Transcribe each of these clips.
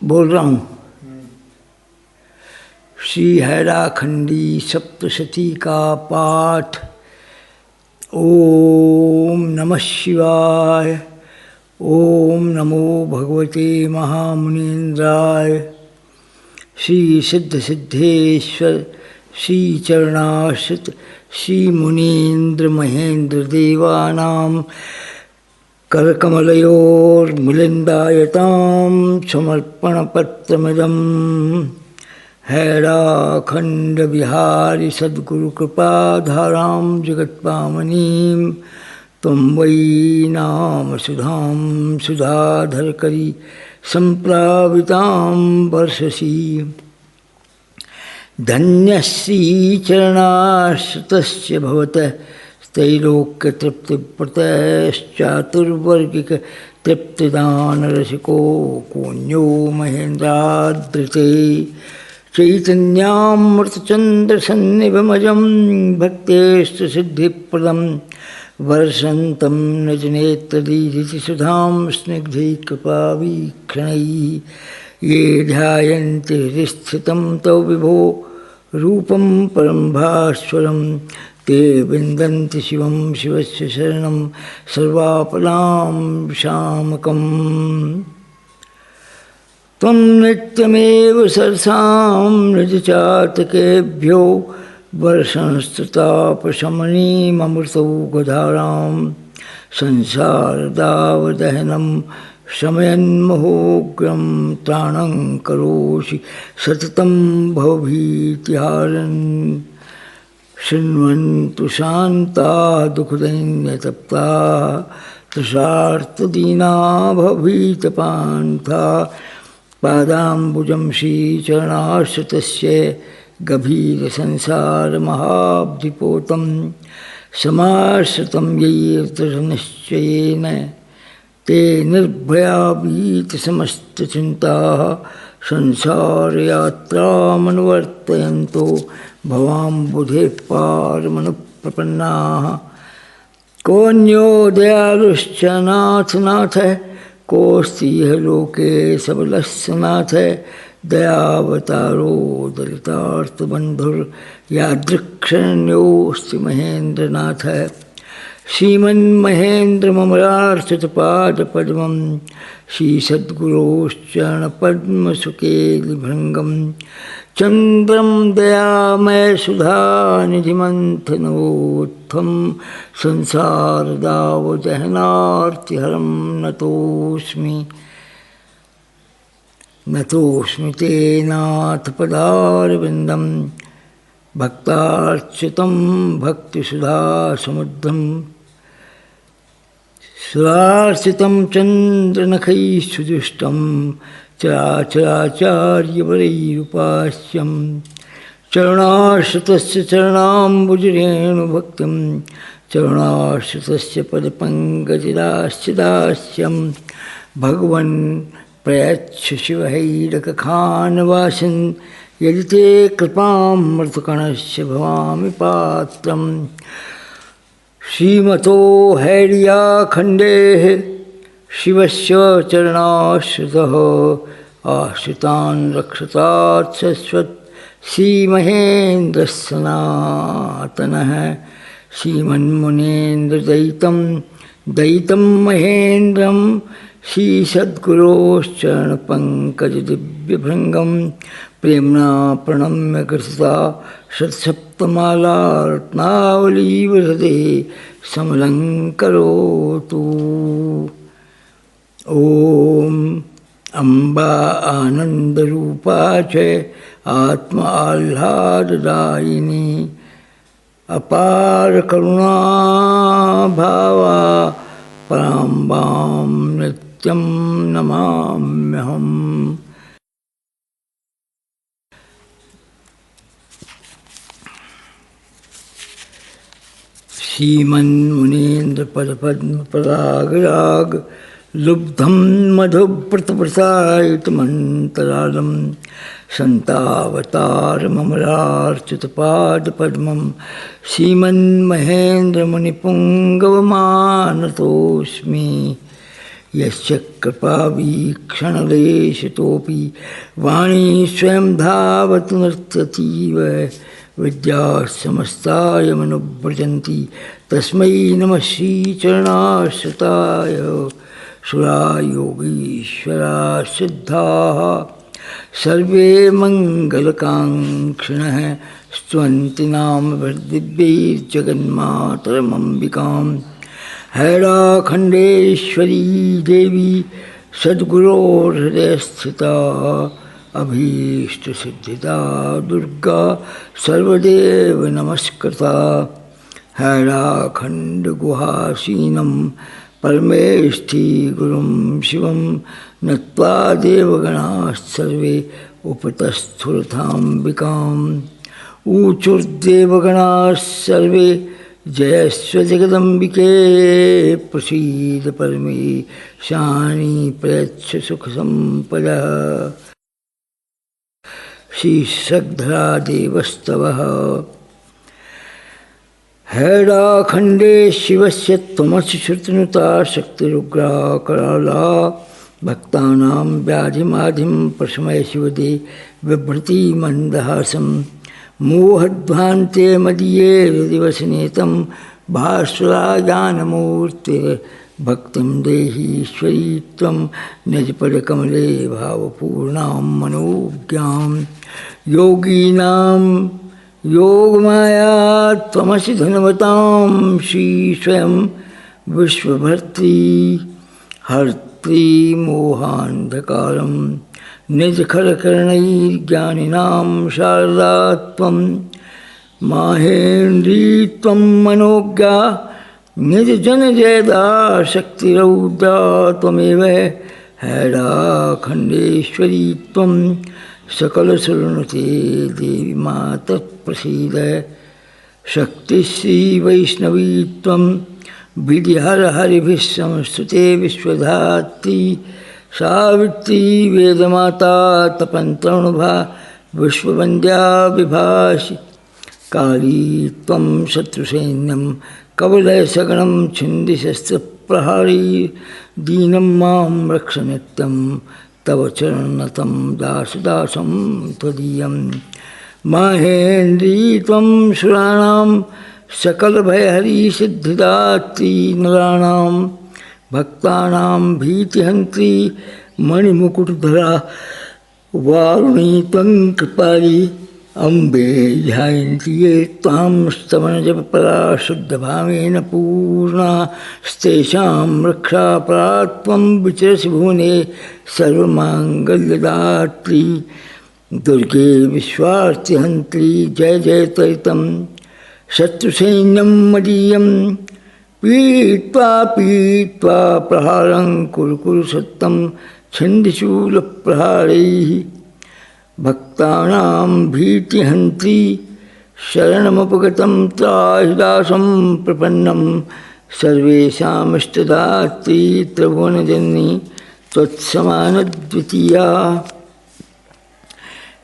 बोल रहा हूँ। श्री हैराखंडी सप्तशती का पाठ। ओम नमः शिवाय। ओम नमो भगवते महामुनीन्द्राय। श्री सिद्ध सिद्धेश्वर श्री चरणाश्रित श्री मुनीन्द्र महेंद्र देवानां करकमलयोर्मिलिन्दायतां समर्पणपत्रमिदं हैराखंड विहारी सद्गुरु कृपाधारां जगत्पावनीं त्वं वै नाम सुधां सुधाधरकरी सम्प्लावितां वर्षसि। धन्यश्री चरणाश्रितस्य भवतः त्रैलोक्यतृप्तिप्रतश्चातुर्वर्गिक तृप्तिदानरसिको कोऽन्यो महेन्द्रादृते चैतन्यामृतचन्द्रसन्निभमजं भक्तेष्टसिद्धिप्रदं वर्षन्तं नजनेत्रदीधितिसुधां स्निग्धैकपावीक्षणैः ये ध्यायन्ति हृदिस्थितं तव विभो रूपं परं भास्वरं ते विन्दन्ति शिवं शिवस्य शरणं सर्वापदां शामकम्। त्वं नित्यमेव सरसां निजचातकेभ्यो वर्षंस्ततापशमनीममृतौघधारां संसारदावदहनं शमयन्महोग्रं त्राणं करोषि सततं भवभीतिहारन्। शृण्वन्तु शान्ता दुःखदैन्यतप्ता तृषार्तदीना भवभीतपान्था पादाम्बुजं श्रीचरणाश्रितस्य गभीरसंसारमहाब्धिपोतं समाश्रितं यैर्दृढनिश्चयेन ते निर्भया भीतसमस्तचिन्ताः संसारयात्रामनुवर्तयन्तो भवाम्बुधे पारमनुप्रपन्नाः। कोऽन्यो दयालुश्च नाथ नाथ कोऽस्ति इह लोके सबलस्य नाथ। दयावतारो दलितार्तबन्धुर्यादृक्षरण्योऽस्ति महेन्द्रनाथ। श्रीमन्महेन्द्रममरार्चितपादपद्मं श्रीसद्गुरोश्चरणपद्मसुकेलिभृङ्गं चन्द्रं दयामय सुधानिधिमन्थनोत्थं संसारदावदहनार्तिहरं नतोऽस्मि ते नाथपदारविन्दं भक्तार्चितं भक्तिसुधासमुद्रं सुरार्चितं चन्द्रनखैः सुजुष्टं चराचराचार्यवरैरुपास्यं। चरणाश्रितस्य चरणाम्बुजरेणुभक्तिं चरणाश्रितस्य पदपङ्कजदास्यदास्यं। भगवन् प्रयच्छ शिवहैरकखानवासिन् यदि ते कृपामृतकणस्य भवामि पात्रम्। श्रीमतो हैरियाखण्डेः शिवस्य चरणाश्रितः आश्रितान् रक्षतात् शश्वत् श्रीमहेन्द्रः सनातनः। श्रीमन्मुनीन्द्रदयितं दयितं महेन्द्रं श्रीसद्गुरोश्चरणपङ्कजदिव्यभृङ्गं प्रेम्णा प्रणम्य कृत्वा शतसप्तमालार्त्नावलीवृहदे समलङ्करोतु। ॐ अम्बा आनन्दरूपा च आत्मा आह्लाददायिनी अपार करुणा भावा पराम्बां नित्यं नमाम्यहम्। श्रीमन्मुनीन्द्र पदपद्मपरागराग लुब्धं मधुव्रतप्रसायितमन्तरालं शन्तावतारममरार्चितपादपद्मं श्रीमन्महेन्द्रमुनिपुङ्गवमानतोऽस्मि। यस्य कृपावीक्षणलेशतोऽपि वाणी स्वयं धावतु नर्ततीव विद्या समस्ताय मनुव्रजन्ति तस्मै नमः श्रीचरणाश्रिताय सुरा योगीश्वरा सिद्धाः सर्वे मंगलकांक्षिणः स्तुवन्ति नाम दिव्यैर्जगन्मातरमम्बिकां हैराखण्डेश्वरी देवी सद्गुरोर्हृदयस्थिता अभीष्टसिद्धिदा दुर्गा सर्वदेव नमस्कृता हैराखण्डगुहासीनं परमेष्ठी गुरुं शिवं नत्वा देवगणाः सर्वे उपतस्थुरथाम्बिकाम् ऊचुर्देवगणाः सर्वे जयस्व जगदम्बिके प्रसीद परमेशानी प्रयच्छ सुखसम्पदः श्रीश्रद्धरा देवस्तवः हैराखण्डे शिवस्य त्वमसि श्रुतिनुता शक्तिरुग्रा कराला भक्तानां व्याधिमाधिं प्रशमय शिवदे बिभ्रति मन्दहासं मोहध्वान्ते मदीये हृदिवसनेतं भास्वरा ज्ञानमूर्ते भक्तिं देहि ईश्वरी त्वं निजपदकमले भावपूर्णां मनोज्ञां योगीनां योगमाया त्वमसि धनवतां श्री स्वयं विश्वभर्त्री हर्त्री मोहान्धकारं निजखरकर्णैर्ज्ञानिनां शारदा त्वं माहेन्द्री त्वं मनोज्ञा निजजनजयदा शक्तिरौद्रा त्वमेव हैराखण्डेश्वरी त्वं सकलसुरनुते देवी मातः प्रसीद शक्तिश्री वैष्णवी त्वं विधिहर हरिभिः संस्तुते विश्वधात्री सावित्री वेदमाता तपन्तरणुभा विश्ववन्द्या विभाषि काली त्वं शत्रुसैन्यं कवलयसगणं छिन्दिशस्त्रप्रहारी दीनं मां रक्ष नित्यं तव चरणतं दासदासं त्वदीयं माहेन्द्री त्वं सुराणां सकलभयहरी सिद्धिदात्री नराणां भक्तानां भीतिहन्त्री मणिमुकुटधरा वारुणी त्वं कृपाली अम्बे ध्यायन्ति ये त्वां स्तवनजपपरा शुद्धभावेन पूर्णा स्तेषां रक्षापरा त्वं विचरसि भुवने सर्वमाङ्गल्यदात्री दुर्गे विश्वार्थिहन्त्री जय जय त्वरितं शत्रुसैन्यं मदीयं पीत्वा पीत्वा प्रहारं कुरु कुरु सत्तं छन्दशूलप्रहारैः भक्तानां भीतिहन्त्री शरणमुपगतं त्राहिदासं प्रपन्नं सर्वेषामिष्टदात्री त्रिभुवनजननी त्वत्समानद्वितीया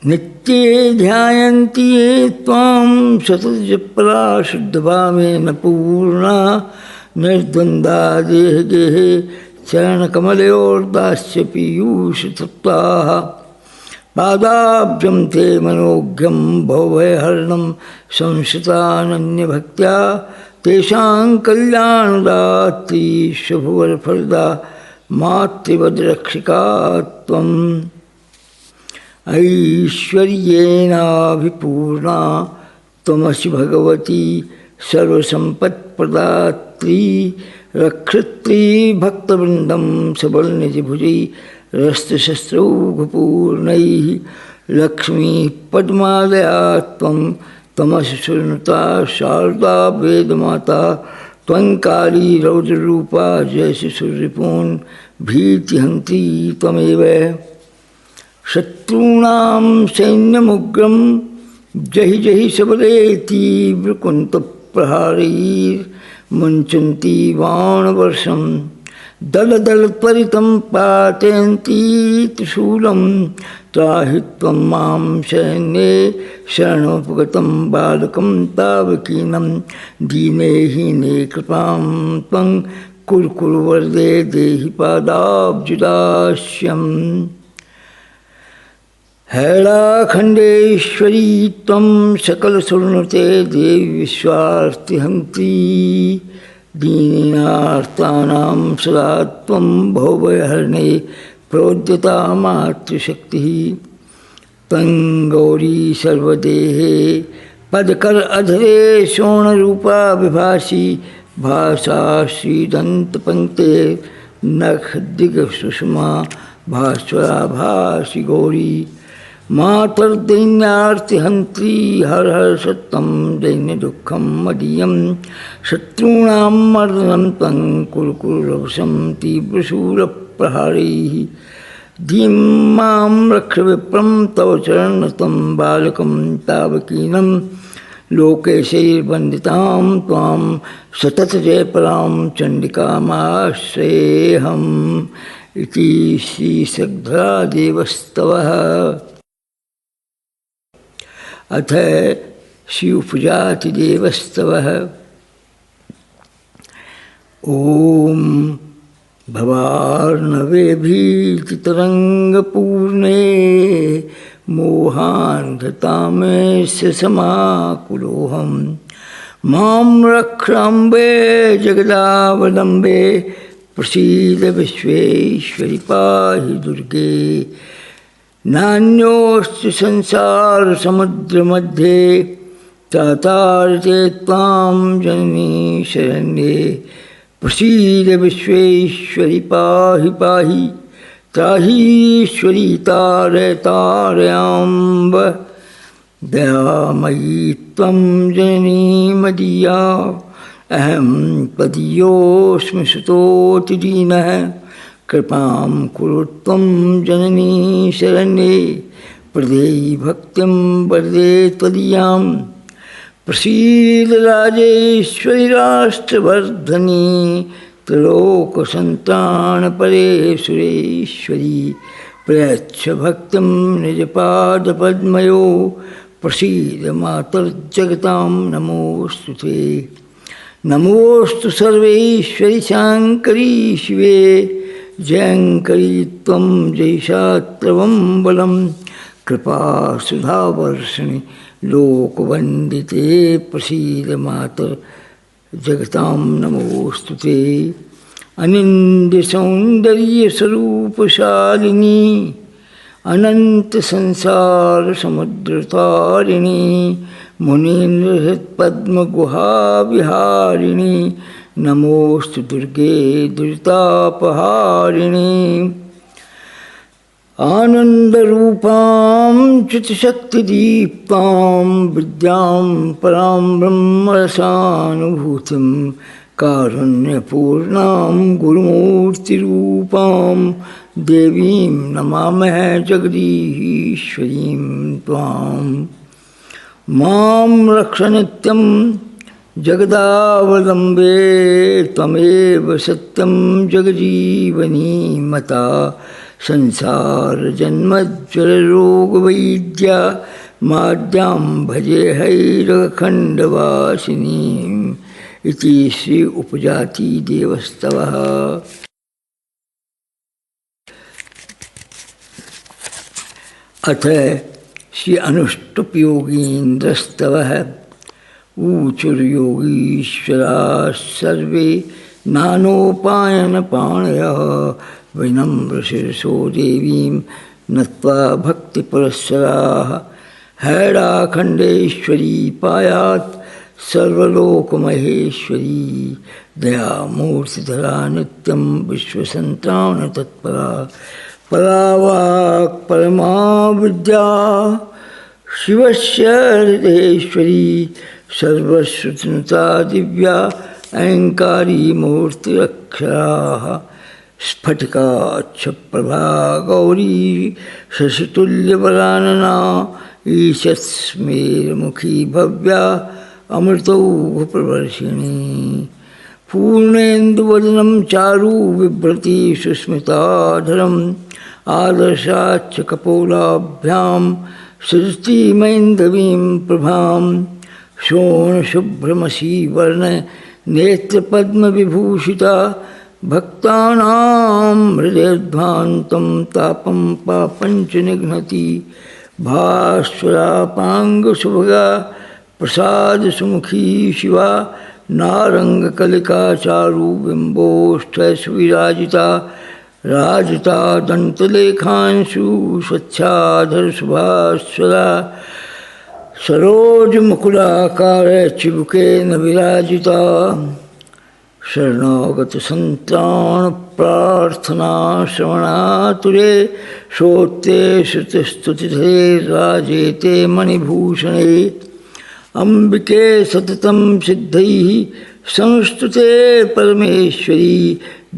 नित्ये ध्यायन्ति ये त्वां सततजपरा शुद्धभावेन पूर्णा निर्द्वन्द्वा देहगेहे चरणकमलयोर्दास्य पीयूषतप्ताः पादाब्जं ते मनोज्ञं भवभयहरणं संश्रितानन्यभक्त्या तेषां कल्याणदात्री शुभवरफलदा मातृवद्रक्षिका त्वम् ऐश्वर्येणाभिपूर्णा त्वमसि भगवती सर्वसम्पत्प्रदात्री रक्षत्री भक्तवृन्दं सबलनिजभुजैः रस्त्रशस्त्रौघपूर्णैः लक्ष्मीः पद्मालया त्वं त्वमसि सुरनुता शारदा वेदमाता त्वं काली रौद्ररूपा जयसि सुररिपून् भीतिहन्त्री त्वमेव शत्रूणां सैन्यमुग्रं जहि जहि सबले तीव्रकुन्तप्रहारैर्मुञ्चन्ति बाणवर्षं दलदलत्वरितं पातयन्ती त्रिशूलं त्राहि त्वं मां शरण्ये शरणोपगतं बालकं तावकीनं दीने हीने कृपां त्वं कुरुकुरुवरदे देहि पादाब्जुदास्यम्। हैलाखण्डेश्वरी त्वं सकलसुरनुते देवी विश्वार्तिहन्त्री। दीनार्तानां सदा त्वं भवभयहरणे प्रोद्यता मातृशक्तिः। तं गौरी सर्वदेहे पदकर अधरे शोणरूपा विभासी। भाषा श्रीदन्तपङ्क्ते नखदिगसुषमा भास्वरा भासी गौरी। मातर्दैन्यार्तिहन्त्री हर हर सत्तं दैन्यदुःखं मदीयं। शत्रूणां मर्दनं त्वं कुरु कुरु रवसं तीव्रशूलप्रहारैः। धीं मां रक्ष विप्रं तव चरणतं बालकं तावकीनं। लोकेशैर्वन्दितां त्वां सततजयपरां चण्डिकामाश्रयेऽहम्। इति श्रीसग्धरादेवस्तवः। अथ श्री उपजातिदेवस्तवः। ॐ भवार्णवे भीतितरङ्गपूर्णे मोहान्धतामेस्य समाकुलोऽहं। मां रक्षाम्बे जगदावलम्बे प्रसीद विश्वेश्वरि पाहि दुर्गे। नान्योऽस्ति संसारसमुद्रमध्ये तातारते त्वां जननी शरण्ये। प्रसीद विश्वेश्वरि पाहि पाहि त्राहीश्वरी तारय तारयाम्ब। दयामयी त्वं जननी मदीया अहं त्वदीयोऽस्मि सुतोऽतिदीनः। कृपां कुरु त्वं जननी शरण्ये प्रदेयि भक्तिं वरदे त्वदीयां। प्रसीद राजेश्वरि राष्ट्रवर्धनी त्रिलोकसन्त्राणपरे सुरेश्वरी। प्रयच्छ भक्तिं निजपादपद्मयो प्रसीद मातर्जगतां नमोऽस्तु ते। नमोऽस्तु सर्वेश्वरि शाङ्करी शिवे जयङ्करी त्वं जयिषात्रवं बलं। कृपासुधावर्षिणि लोकवन्दिते प्रसीद मातर्जगतां नमोऽस्तु ते। अनिन्द्यसौन्दर्यस्वरूपशालिनी अनन्तसंसारसमुद्रतारिणी। मुनीन्द्रहृत्पद्मगुहाविहारिणी नमोऽस्तु दुर्गे दुरितापहारिणी। आनन्दरूपां चित्शक्तिदीप्तां विद्यां परां ब्रह्मरसानुभूतिं। कारुण्यपूर्णां गुरुमूर्तिरूपां देवीं नमामः जगदीश्वरीं त्वां। मां रक्ष नित्यं जगदावलम्बे त्वमेव सत्यं जगजीवनी मता। संसारजन्मज्वररोगवैद्या माद्यां भजे हैरखण्डवासिनीम्। इति श्री उपजातिदेवस्तवः। अथ श्री अनुष्टुप्योगीन्द्रस्तवः। ऊचुर्योगीश्वराः सर्वे नानोपायनपाणयः। विनम्रशिरसो देवीं नत्वा भक्तिपुरःसराः। हैराखण्डेश्वरी पायात् सर्वलोकमहेश्वरी। दयामूर्तिधरा नित्यं विश्वसन्त्राणतत्परा। परावाक् परमा विद्या शिवस्य हृदयेश्वरी। सर्वश्रुतिनुता दिव्या अहङ्कारी मूर्तिरक्षराः। स्फटिकाक्षप्रभा गौरी शशितुल्यवरानना। ईशत्स्मेरमुखी भव्या अमृतौघप्रवर्षिणी। पूर्णेन्दुवदनं चारु बिभ्रति सुस्मिताधरम्। आदर्शाच्च कपोलाभ्यां सृष्टिमैन्दवीं प्रभां। शोणशुभ्रमसी वर्ण नेत्रपद्मविभूषिता भक्तानां हृदयध्वान्तं तापं पापञ्च निघ्नति भास्वरापाङ्गसुभगा प्रसादसुमुखी शिवा नारङ्गकलिकाचारु बिम्बोष्ठसुविराजिता राजिता दन्तलेखांशु स्वच्छाधरशुभास्वरा सरोजमुकुलाकार चिबुकेन विराजिता शरणागतसन्त्राण प्रार्थना श्रवणातुरे श्रोत्रे श्रुतिस्तुतिधरे राजेते मणिभूषणे अम्बिके सततं सिद्धैः संस्तुते परमेश्वरी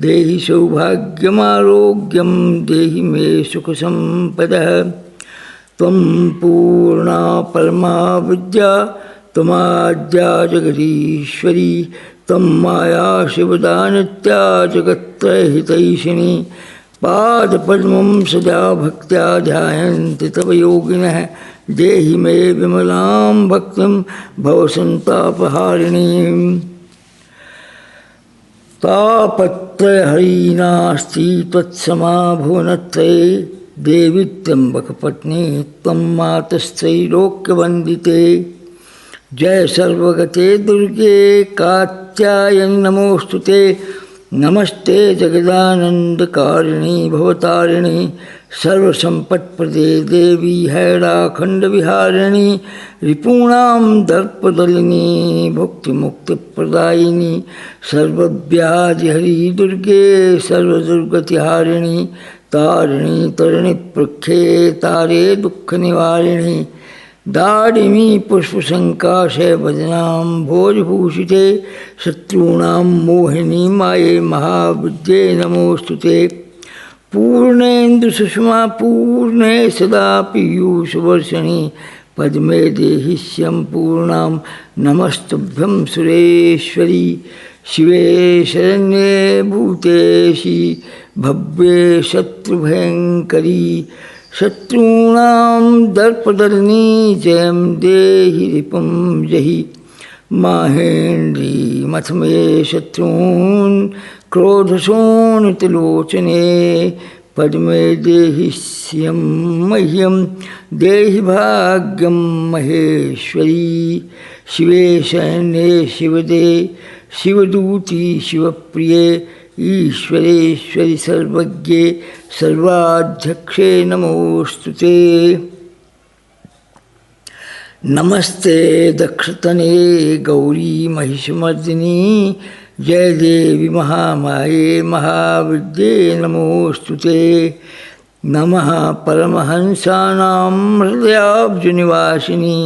देहि सौभाग्यमारोग्यं देहि मे सुखसम्पदः त्वं पूर्णा परमा विद्या त्वमाद्या जगदीश्वरी त्वं माया शिवदानित्या जगत्त्रयहितैषिणी पादपद्मं सदा भक्त्या ध्यायन्ति तव योगिनः देहि मे विमलां भक्तिं भवसन्तापहारिणीं तापत्रयहरिनास्ति त्वत्समा भुवनत्रये देवी त्र्यम्बकपत्नी त्वं मातस्त्रैलोक्यवन्दिते जय सर्वगते दुर्गे कात्यायनि नमोऽस्तुते नमस्ते जगदानन्दकारिणी भवतारिणी सर्वसम्पत्प्रदे देवी हैराखण्डविहारिणी रिपूणां दर्पदलिनी भुक्तिमुक्तिप्रदायिनी सर्वव्याधिहरी दुर्गे सर्वदुर्गतिहारिणी तारिणी तरिणी प्रख्ये तारे दुःखनिवारिणी दाडिमी पुष्पसङ्काशे वदनां भोजभूषिते शत्रूणां मोहिनी माये महाविद्ये नमोऽस्तुते पूर्णेन्दुसुषमा पूर्णे सदा पीयूषवर्षिणि पद्मे देहि ह्यं पूर्णां नमस्तुभ्यं सुरेश्वरी शिवे शरण्ये भूतेशि भव्ये शत्रुभयङ्करी शत्रूणां दर्पदलिनी जयं देहि रिपुं जहि माहेन्द्री मथ मे शत्रून् क्रोधशोणितलोचने पद्मे देहि ह्यं मह्यं देहि भाग्यं महेश्वरी शिवे शरण्ये शिवदे शिवदूती शिवप्रिये ईश्वरेश्वरि सर्वज्ञे सर्वाध्यक्षे नमोऽस्तुते नमस्ते दक्षतने गौरी महिषमर्दिनी जय देवी महामाये महाविद्ये नमोऽस्तुते नमः परमहंसानां हृदयाब्जनिवासिनी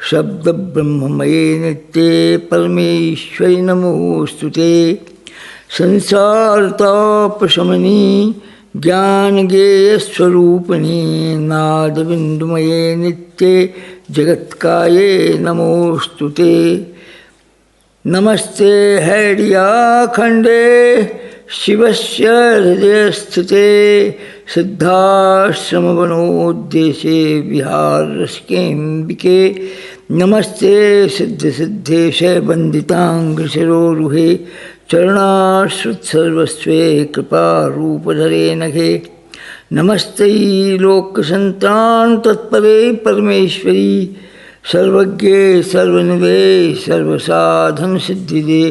शब्दब्रह्ममये नित्ये परमेश्वरि नमोऽस्तुते संसारतापशमनी ज्ञानगेयस्वरूपिणी नादबिन्दुमये नित्ये जगत्काये नमोऽस्तुते नमस्ते हैडियाखण्डे शिवस्य हृदयस्थिते सिद्धाश्रमवनोद्देशे विहाररसिकेऽम्बिके नमस्ते सिद्धसिद्धेश वन्दिताङ्घ्रिशिरोरुहे चरणाश्रुत्सर्वस्वे कृपारूपधरे नघे नमस्ते लोकसन्त्राण तत्परे परमेश्वरी सर्वज्ञे सर्वनिधे सर्वसाधनसिद्धिदे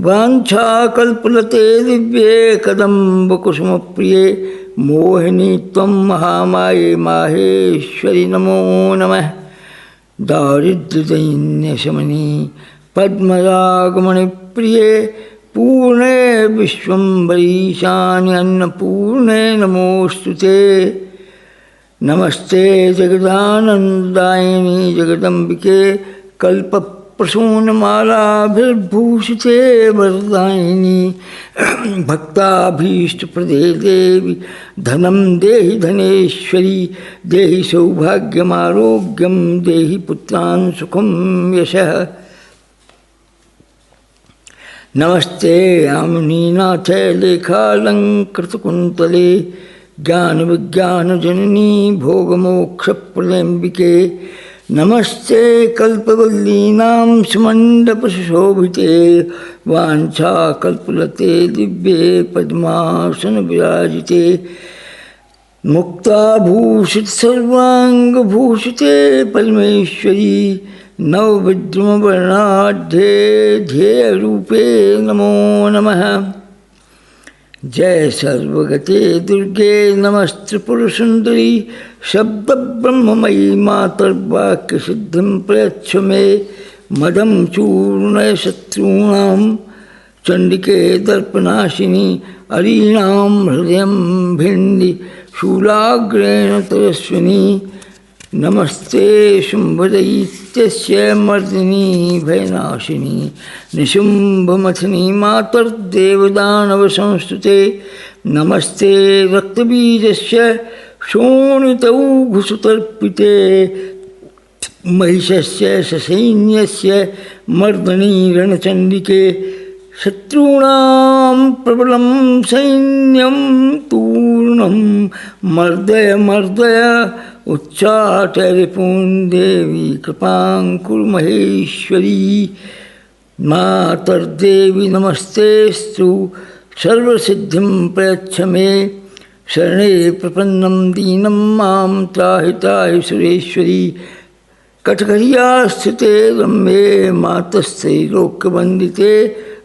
वाञ्छाकल्पलते दिव्ये कदम्बकुसुमप्रिये मोहिनी त्वं महामाये माहेश्वरि नमो नमः दारिद्र्यदैन्यशमनी पद्मरागमणिप्रिये पूर्णे विश्वम्भरीशानि अन्नपूर्णे नमोऽस्तुते नमस्ते जगदानन्ददायिनी जगदम्बिके कल्पप्रसूनमालाभिर्भूषिते वरदायिनी भक्ताभीष्टप्रदे देवी धनं देहि धनेश्वरी देहि सौभाग्यमारोग्यं देहि पुत्रान् सुखं यशः नमस्ते यामिनीनाथ लेखालङ्कृतकुन्तले ज्ञानविज्ञानजननी भोगमोक्षप्रदम्बिके नमस्ते कल्पवल्लीनां सुमण्डपशोभिते वाञ्छाकल्पलते दिव्ये पद्मासनविराजिते मुक्ताभूषितसर्वाङ्गभूषिते परमेश्वरी नवविद्रुमवर्णाढ्ये ध्येयरूपे नमो नमः। जय सर्वगते दुर्गे नमस्त्रिपुरसुन्दरी शब्दब्रह्ममयी मातर्वाक्यसिद्धिं प्रयच्छ मे मदं चूर्णय शत्रूणां चण्डिके दर्पनाशिनी अरीणां हृदयं भिन्डि शूलाग्रेण तयस्विनी नमस्ते शुम्भदैत्यस्य मर्दिनी भयनाशिनी निशुम्भमथनी मातर्देवदानवसंस्तुते नमस्ते रक्तबीजस्य शोणितौघुसुतर्पिते महिषस्य ससैन्यस्य मर्दनी रणचण्डिके शत्रूणां प्रबलं सैन्यं तूर्णं मर्दय मर्दय उच्चाटय रिपून् देवी कृपां कुरु महेश्वरी मातर्देवी नमस्तेस्तु सर्वसिद्धिं प्रयच्छ मे शरणे प्रपन्नं दीनं मां त्राहि त्राहि सुरेश्वरी कटकरिया स्थिते रम्ये मातस्त्रैलोक्यवन्दिते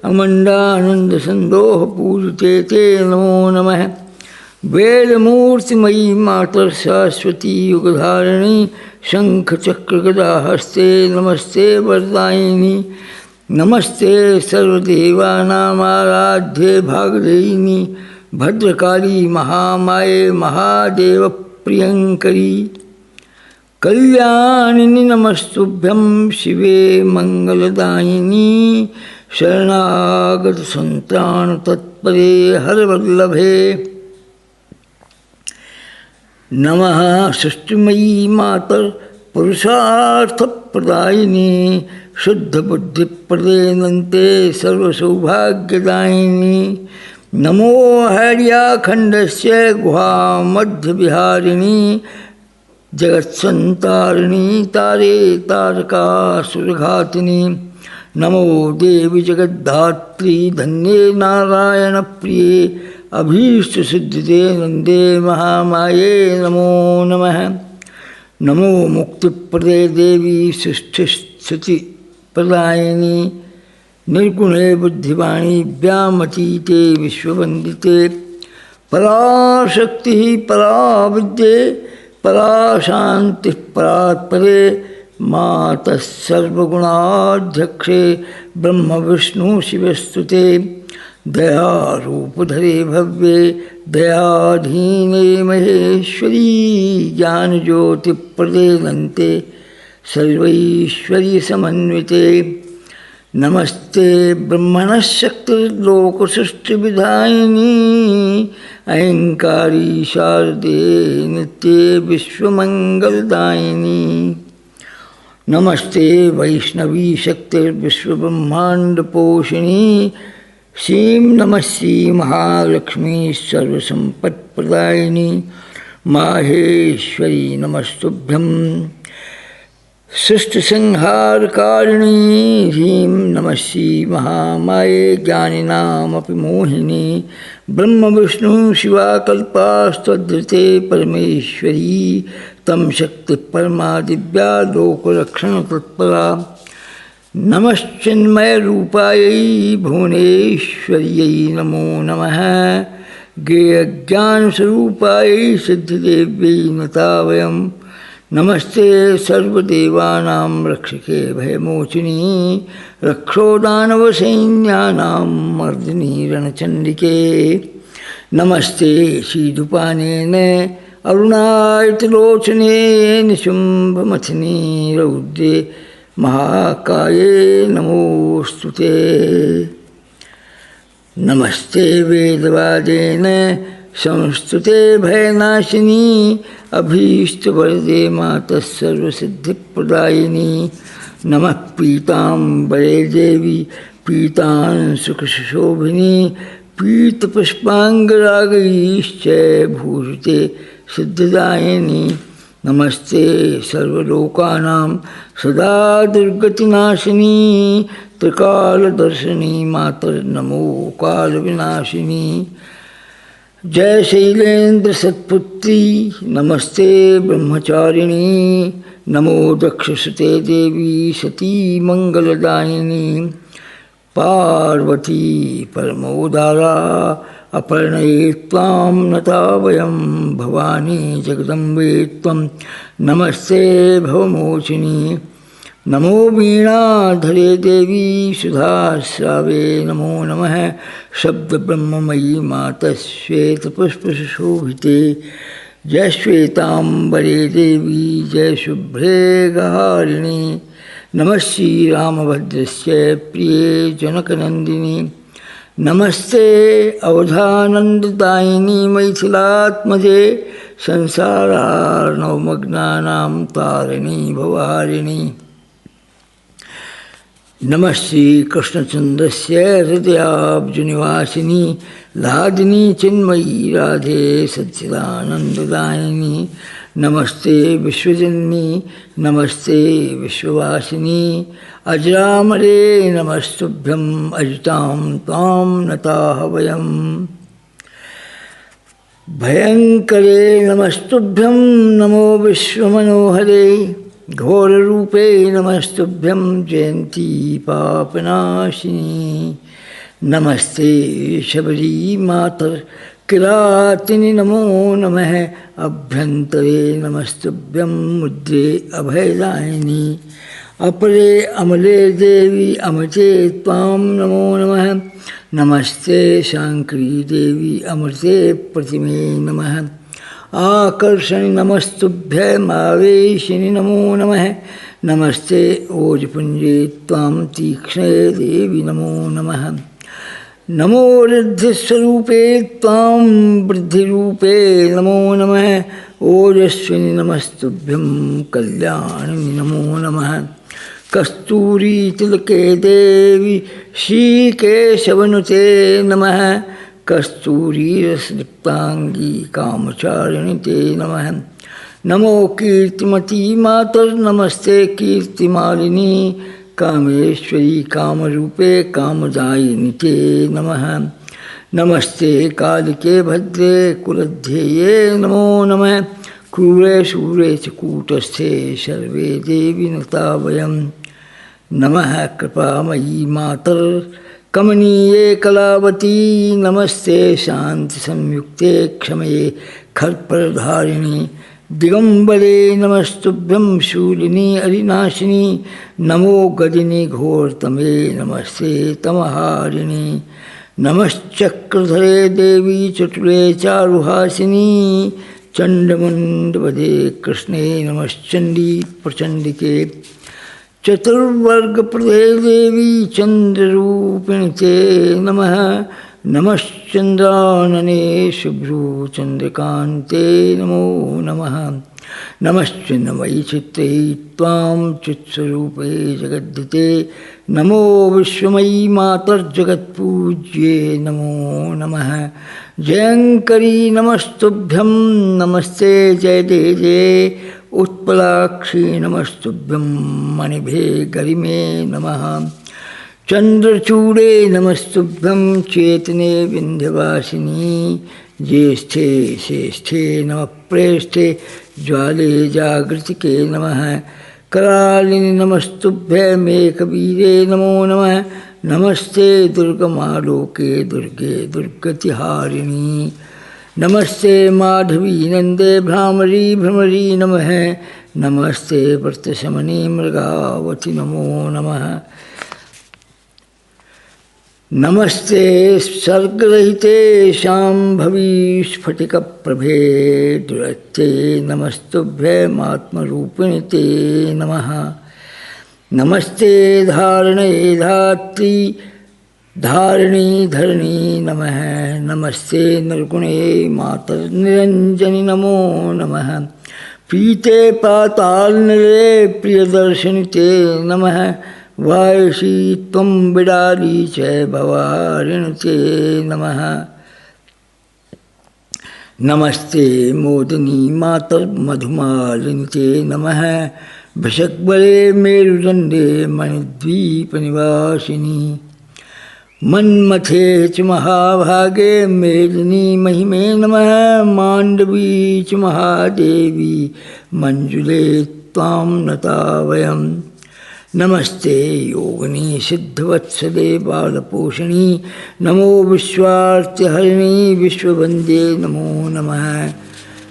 अमण्डानन्दसन्दोह पूजिते ते नमो नमः। वेदमूर्तिमयी मातर् सरस्वती युगधारिणी शङ्खचक्रगदाहस्ते नमस्ते वरदायिनी नमस्ते सर्वदेवानामाराध्ये भागदेयिनी भद्रकाली महामाये महादेवप्रियङ्करी कल्याणिनि नमस्तुभ्यं शिवे मंगलदायिनी शरणागत संतान तत्परे हरवल्लभे नमः। सृष्टिमयी मातर पुरुषार्थप्रदायिनी शुद्धबुद्धिप्रदे नन्ते सर्वसौभाग्यदायिनी नमो हैर्याखण्डस्य गुहामध्यविहारिणी जगत्संतारिणी तारे तारकासुरघातिनी नमो देवी जगद्धात्री धन्ये नारायण प्रिये अभीष्टसिद्धिदे नंदे महामाये नमो नमः। नमो मुक्तिप्रदे देवी सृष्टिस्थितिप्रदायिनी निर्गुणे बुद्धिवाणी व्यामतीते विश्ववन्दिते पराशक्ति पराविद्ये पराशांति परात्परे मातः सर्वगुणाध्यक्षे ब्रह्म विष्णु शिवस्तुते दयारूपधरे भव्ये दयाधीने महेश्वरी ज्ञानज्योतिप्रदे नन्ते सर्वैश्वर्य समन्विते नमस्ते ब्रह्मणः शक्तिर्लोकसृष्टिविधायिनी अहंकारी शारदे नित्ये विश्वमंगलदायिनी नमस्ते वैष्णवी शक्तिर्विश्वब्रह्माण्डपोषिणी श्रीं नमः श्री महालक्ष्मी सर्वसम्पत्प्रदायिनी माहेश्वरी नमस्तुभ्यं सृष्टिसंहारकारिणी ह्रीं नमः श्री महामाये ज्ञानिनामपि मोहिनी ब्रह्म विष्णु शिवा कल्पास्तद्धिते परमेश्वरी तम शक्ति परमा दिव्या लोकरक्षण तत्परा नमश्चिन्मय रूपायै भुवनेश्वर्यै नमो नमः। गेय ज्ञान स्वरूपायै सिद्धिदेव्यै नता वयम् नमस्ते सर्वदेवानां रक्षके भयमोचिनी रक्षो दानवसैन्यानां मर्दिनी रणचण्डिके नमस्ते शीदुपानेन अरुणायतलोचने निशुम्भमथिनी रौद्रे महाकाये नमोस्तुते नमस्ते वेदवादेन संस्तुते भयनाशिनी अभीष्टवरदे मातः सर्वसिद्धिप्रदायिनी नमः पीताम्बरे देवी पीतांशुकशोभिनी पीतपुष्पाङ्गरागैश्च भूषिते सिद्धिदायिनी नमस्ते सर्वलोकानां सदा दुर्गतिनाशिनी त्रिकालदर्शिनी मातर्नमो कालविनाशिनी। जय शैलेन्द्र सत्पुत्री नमस्ते ब्रह्मचारिणी। नमो दक्षसुते देवी सती मंगलदायिनी। पार्वती परमोदारा अपर्णये त्वां नता वयं भवानी जगदम्बे त्वं नमस्ते भवमोचिनी। नमो वीणाधरे देवी सुधास्रावे नमो नमः। शब्दब्रह्ममयी मातः श्वेतपुष्पशोभिते। जय श्वेतांबरे देवी जय शुभ्रे गहारिणी। नमः श्रीरामभद्रस्य प्रिये जनकनन्दिनी। नमस्ते अवधानन्ददायिनी मैथिलात्मजे संसारार्णवमग्नानां तारिणी भवहारिणी। नमः श्रीकृष्णचन्द्रस्य हृदयाब्जनिवासिनी लादिनी चिन्मयी राधे सच्चिदानन्ददायिनी। नमस्ते विश्वजननी नमस्ते विश्ववासिनी। अजरामरे नमस्तुभ्यं अजितां त्वां नताः वयम्। भयंकरे नमस्तुभ्यं नमो विश्वमनोहरे। घोररूपे नमस्तुभ्यं जयन्ती पापनाशिनी। नमस्ते शबरी मातर् किरातिनि नमो नमः। अभ्यंतरे नमस्तुभ्यं मुद्रे अभयदायिनी। अपरे अमले देवी अमृते त्वां नमो नमः। नमस्ते शांकरी देवी अमृते प्रतिमे नमः। आकर्षणि नमस्तुभ्यमावेशिनि नमो नमः। नमस्ते ओजपुंजे त्वां तीक्ष्णे देवी नमो नमः। नमो रिद्धिस्वरूपे त्वां वृद्धिरूपे नमो नमः। ओजस्विनि नमस्तुभ्यं कल्याणिनि नमो नमः। कस्तूरी तिलके देवी श्रीकेशवनुते नमः। कस्तूरी रसलिप्तांगी कामचारिणी ते नमः। नमो कीर्तिमती मातर्नमस्ते कीर्तिमालिनी। कामेश्वरी कामरूपे कामदायिनी ते नमः। नमस्ते कालिके भद्रे कुलध्येये नमो नमः। क्रूरे शूरे च कूटस्थे सर्वे देवी नता वयम्। नमः कृपामयी मातर् कमनीये कलावती। नमस्ते शांति संयुक्ते क्षमये खर्पधारिणी। दिगंबरे नमस्तुभ्यं शूलिनी अरिनाशिनी। नमो गदिनी घोरतमे नमस्ते तमहारिणी। नमश्चक्रधरे देवी चतुरे चारुहासिनी। चंडमुंडवदे कृष्णे नमश्चंडी प्रचंडिके। चतुर्वर्गप्रदे देवी चंद्ररूपिणी ते नमः। नमश्चंद्रानने शुभ्रू चंद्रकांते नमो नमः। नमश्चिन्मयी चित्ते त्वां चित्स्वरूपे जगद्धिते। नमो विश्वमयी मातर्जगत्पूज्ये नमो नमः। जयंकरी नमस्तुभ्यं नमस्ते जय देजे। उत्पलाक्षी नमस्तुभ्यं मणिभे गरिमे नमः। चंद्रचूड़े नमस्तुभ्यं चेतने विंध्यवासिनी। ज्येष्ठे श्रेष्ठे नमः प्रेष्ठे ज्वाले जागृतिके नमः। करालिनि नमस्तुभ्यमेकवीरे नमो नमः। नमस्ते दुर्गमालोके दुर्गे दुर्गतिहारिणी। नमस्ते माधवी नंदे भ्रामरी भ्रमरी नमः। नमस्ते व्रतशमनी मृगावती नमो नमः। नमस्ते सर्गरहिते शाम्भवी स्फटिकप्रभे दुरत्ते। नमस्तुभ्यमात्मरूपिणी ते नमः। नमस्ते धारणे धात्री धारिणी धरणी नमः। नमस्ते निर्गुणे मातर्निरंजनि नमो नमः। प्रीते पातालनिलये प्रियदर्शिनि ते नमः। वायसी त्वं बिडाली च भवारिणी ते नमः। नमस्ते मोदिनी मातर मधुमालिनी नमः। वृषक्बले मेरुदंडे मणिद्वीप निवासिनी मन्मथे च महाभागे मेदिनी महिमे नमः। मांडवी च महादेवी मंजुले त्वां नता वयं। नमस्ते योगिनी सिद्धवत्सले बालपोषणी नमो विश्वार्त्यहरिणी विश्ववंदे नमो नमः।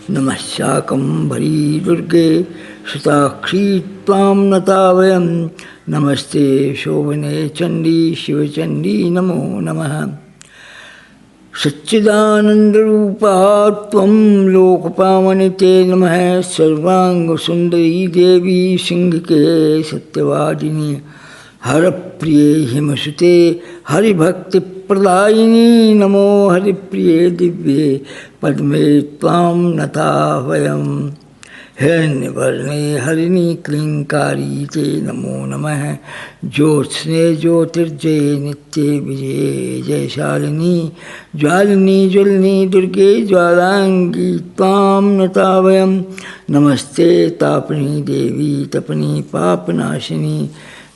नमः शाकंभरी दुर्गे शताक्षी त्वां नता वयं। नमस्ते शोभने चंडी शिवचंडी नमो नमः। सच्चिदानंदरूपा त्वं लोकपावनि ते नमः। सर्वांग सुंदरी देवी सिंह के सत्यवादिनी हरप्रिये हिमसुते हरिभक्ति प्रदायिनी नमो हरिप्रिये दिव्ये पद्मे त्वां नता वयं। हिरण्यवर्णे हरिणी क्लींकारी ते नमो नमः। ज्योत्स्ने ज्योतिर्जये नित्ये विजये जयशालिनी ज्वालिनी ज्वलिनी दुर्गे ज्वालांगी त्वां नता वयं। नमस्ते तापनी देवी तपनी पापनाशिनी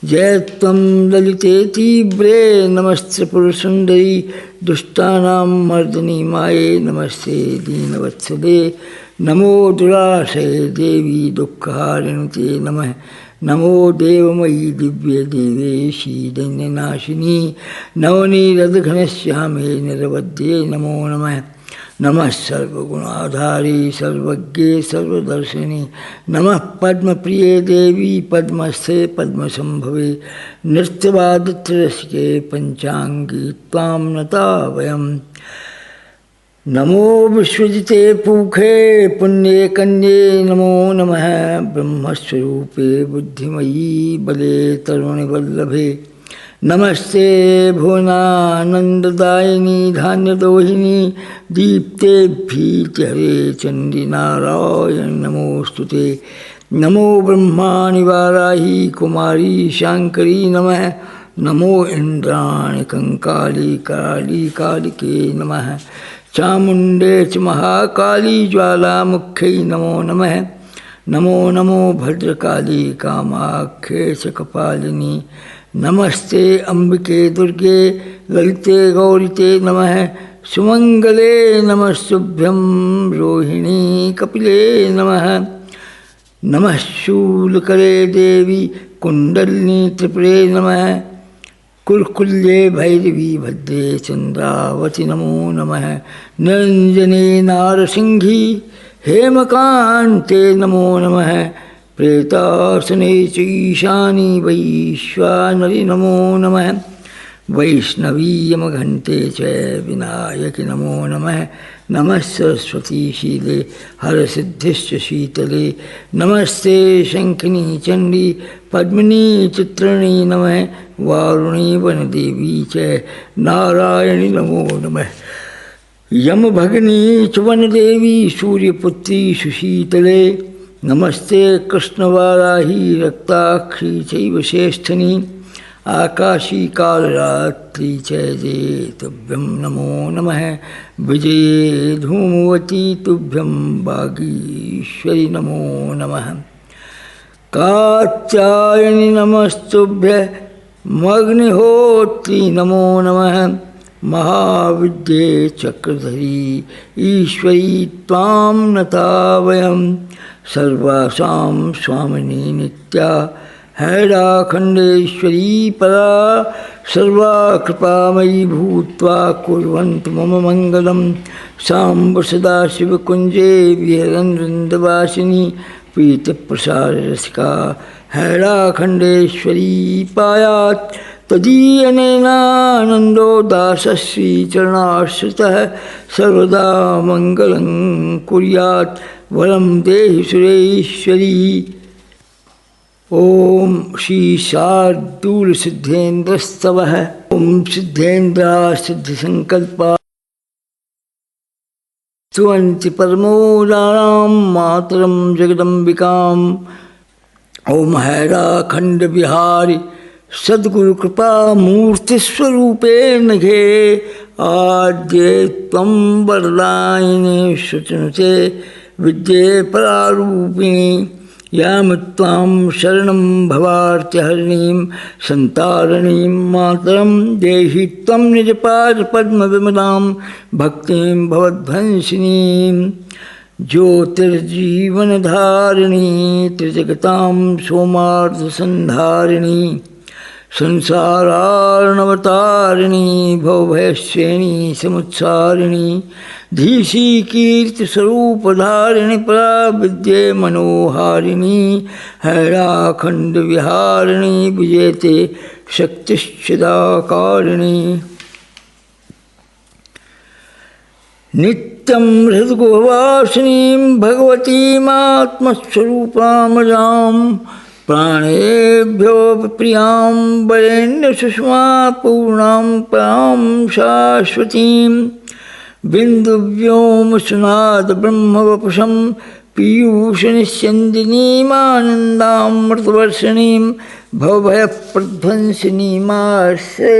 जय त्वं ललिते तीव्रे नमस्ते पुरसुंदरी दुष्टानां मर्दिनी माये नमस्ते दीनवत्सले नमो दुराशे देवी दुःखहारिणुते नमः। नमो देवमयी दिव्य देवेशी दैन्यनाशिनी नवनीरदघनश्यामे निरवध्ये नमो नमः। नमः सर्वगुणाधारी सर्वज्ञे सर्वदर्शिनी नमः पद्मप्रिये देवी पद्मस्थे पद्मसंभवे नृत्यवादित्ररसिके पंचांगी त्वां नता वयं। नमो विश्वजिते पूखे पुण्ये कन्ये नमो नमः। ब्रह्मस्वरूपे बुद्धिमयी बले तरुणिवल्लभे नमस्ते भुवनानंददायिनी धान्यदोहिनी दीप्ते भीतिहरे चंडी नारायण नमोस्तुते। नमो ब्रह्माणि वाराही कुमारी शांकरी नमः। नमो इंद्राणि कंकाली काली कालिके नमः। चामुंडे च महाकाली ज्वालामुख्यै नमो नमः। नमो नमो भद्रकाली कामाख्ये च कपालिनी नमस्ते अंबिके दुर्गे ललिते गौरिते नमः। सुमंगले नमस्तुभ्यं रोहिणी कपिले नमः। नमः शूलकरे देवी कुंडलिनी त्रिपुरे नमः। कुलकुल्ये भैरवी भद्रे चंद्रावती नमो नमः। निरंजने नारसिंही हेमकांते नमो नमः। प्रेतासने च ईशानी वैश्वानरि नमो नमः। वैष्णवी यमघंटे च विनायकि नमो नमः। नमः सरस्वती शीले हरसिद्धिश्च शीतले नमस्ते शंखिनी चंडी पद्मिनी चित्रिणी नमः। वारुणी वनदेवी च नारायणी नमो नमः। यमभगिनी च वनदेवी सूर्यपुत्री सुशीतले नमस्ते कृष्णवाराही रक्ताक्षी चैव श्रेष्ठनी आकाशी कालरात्रि च जये तुभ्यं नमो नमः। विजये धूमवती तुभ्यं वागीश्वरी नमो नमः। कात्यायनि नमस्तुभ्यमग्निहोत्री नमो नमः। महाविद्ये चक्रधरी ईश्वरी त्वां नता वयं। सर्वासां स्वामिनी नित्या हैराखंडेश्वरी परा सर्वा कृपामयी भूत्वा कुर्वन्तु मम मंगलम। साम्ब सदाशिवकुंजे विहरन् वृन्दवासिनी प्रीतप्रसाररसिका हैराखंडेश्वरी पायात् तदीयनेनानन्दो दासश्रीचरणाश्रितः सर्वदा मङ्गलं कुर्यात् वरं देहि सुरेश्वरी। ओम श्री शार्दूल सिद्धेन्द्रस्तवः। ओम सिद्धेन्द्रा सिद्धिसंकल्पा स्तुवन्ति परमोदारां मातरं जगदम्बिकाम्। ओम हैराखंड बिहारी सद्गुरु कृपा मूर्ति स्वरूपे नघे आद्ये त्वं वरदायिनी श्रुतिनुते विद्ये परारूपिणी यामित्वां शरणं भवार्त्यहरिणीं सन्तारणीं मातरं देहि त्वं निजपादपद्मविमलां भक्तिं भवद्भंसिनीं ज्योतिर्जीवनधारिणी त्रिजगतां सोमार्धसन्धारिणी संसारार्णवतारिणी भवभयश्रेणी समुत्सारिणी धीशी कीर्तिस्वरूपधारिणी परा विद्ये मनोहारिणी हैराखंड विहारिणी विजेते शक्तिश्चिदाकारिणी नित्यं हृद्गुहवासिनीं भगवतीमात्मस्वरूपामजां प्राणेभ्यो प्रियां वरेण्यसुषमा पूर्णां परां शाश्वतीं बिन्दुव्योमसुनाद ब्रह्मवपुषं पीयूषनिस्यन्दिनीमानन्दामृतवर्षिणीं भवभयप्रध्वंसिनीमाश्रे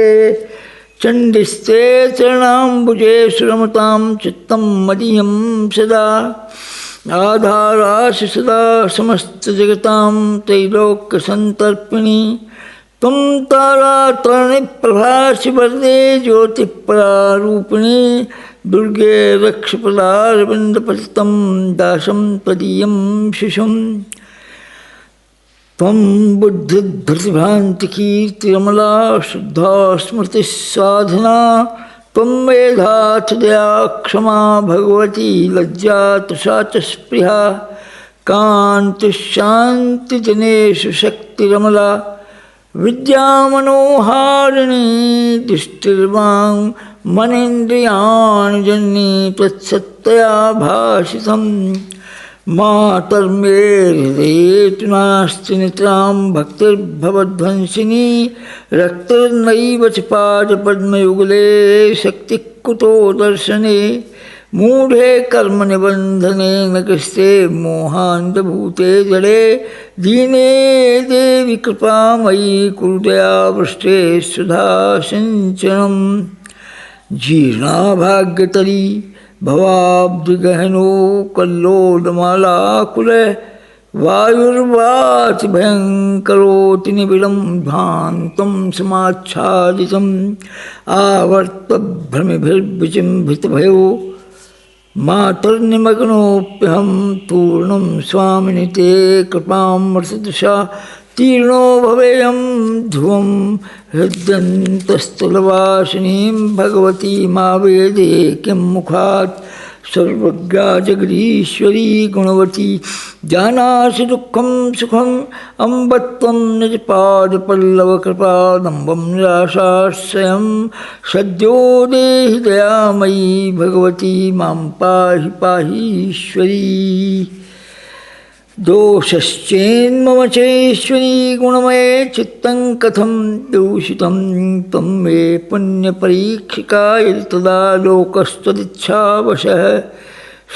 चण्डिस्ते चरणाम्बुजे सुरमतां चित्तं मदीयं सदा आधारासि सदा समस्तजगतां त्रैलोक्यसन्तर्पिणी त्वं तारातरणिप्रभासि वरदे ज्योतिप्रारूपिणी दुर्गे रक्षपदारविन्दपतितं दासं त्वदीयं शिशुं त्वं बुद्धिभ्रतिभान्तिकीर्तिरमला शुद्धा स्मृतिस्साधना त्वं मेधात्दया क्षमा भगवती लज्जा तुषा च स्पृहा कान्तिशान्तिजनेषु शक्तिरमला विद्यामनोहारिणी दृष्टिर्वां मनेन्द्रियाणि जन्नी त्वत्सत्तया भाषितं मातर्मे हृदये तु नास्ति नितरां भक्तिर्भवध्वंसिनी रक्तिर्नैव च पादपद्मयुगले शक्तिः कुतो दर्शने मूढ़े कर्म निबंधने न कृष्टे मोहान्धभूते जड़े दीने देवी कृपामयी कुरुदया वृष्टे सुधा सिंचनम जीर्णाभाग्यतरी भवाब्धिगहनो कल्लोलमालाकुल वायुर्वाच भयंकरोति निबिड़ं भान्तं समाच्छादितम् आवर्तभ्रमिभिर्विचिम्भितभयो मातर्निमग्नोऽप्यहं पूर्णं स्वामिनि ते कृपामृतदृशा तीर्णो भवेयं ध्रुवं हृद्यन्तस्थलवासिनीं भगवती मावेदे किं मुखात् सर्वज्ञा जगदीश्वरी गुणवती जानासि दुःखं सुखम् अम्ब त्वं निजपादपल्लवकृपादम्बं निराशाश्रयं सद्यो देहि दयामयी भगवती मां पाहि पाहि ईश्वरी दोषश्चेन्मम चेश्वरी गुणमये चित्तं कथं दूषितं त्वं मे पुण्यपरीक्षिका यदि तदा लोकस्त्वदिच्छावशः